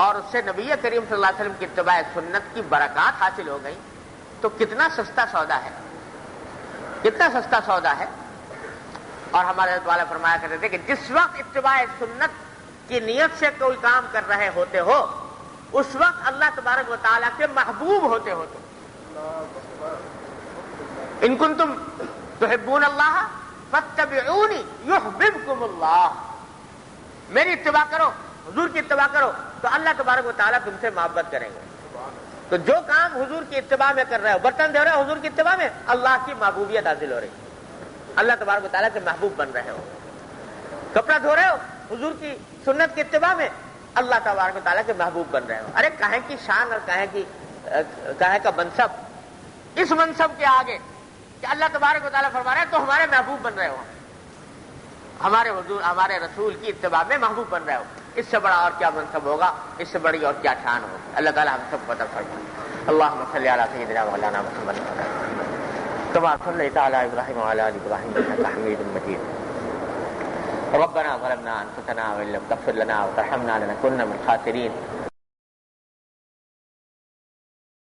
اور اس سے نبی کریم صلی اللہ علیہ وسلم کی اتباع سنت کی برکات حاصل ہو گئی تو کتنا سستا سودا ہے، کتنا سستا سودا ہے. اور ہمارے حضرت والا فرمایا کرتے تھے کہ جس وقت اتباع سنت کی نیت سے کوئی کام کر رہے ہوتے ہو اس وقت اللہ تبارک و تعالیٰ کے محبوب ہوتے ہو. ان کنتم تحبون اللہ فاتبعونی یحببکم اللہ. میری اتباع کرو، حضور کی اتباع کرو تو اللہ تبارک و تعالیٰ تم سے محبت کریں گے. تو جو کام حضور کی اتباع میں کر رہے ہو، برتن دھو رہے ہو حضور کی اتباع میں، اللہ کی محبوبیت حاصل ہو رہی، اللہ تبارک و تعالیٰ کے محبوب بن رہے ہو. کپڑا دھو رہے ہو حضور کی سنت کی اتباع میں، اللہ تبارک و تعالیٰ کے محبوب بن رہے ہو. ارے کہیں کی شان اور کہیں کا منصب، اس منصب کے آگے کہ اللہ تبارک و تعالیٰ فرما رہے ہیں تو ہمارے محبوب بن رہے ہو، ہمارے حضور ہمارے رسول کی اتباع میں محبوب بن رہے ہو. اس سے بڑا اور کیا منصب ہوگا، اس سے بڑی اور کیا شان ہوگی. اللہ تعالیٰ ہم سب کو عطا فرمائے. اللہم صلی علی سیدنا مولانا محمد کما صلیت علی ابراہیم وعلی آل ابراہیم انک حمید مجید. ربنا ظلمنا انفسنا وان لم تغفر لنا وترحمنا لنكن من الخاسرین.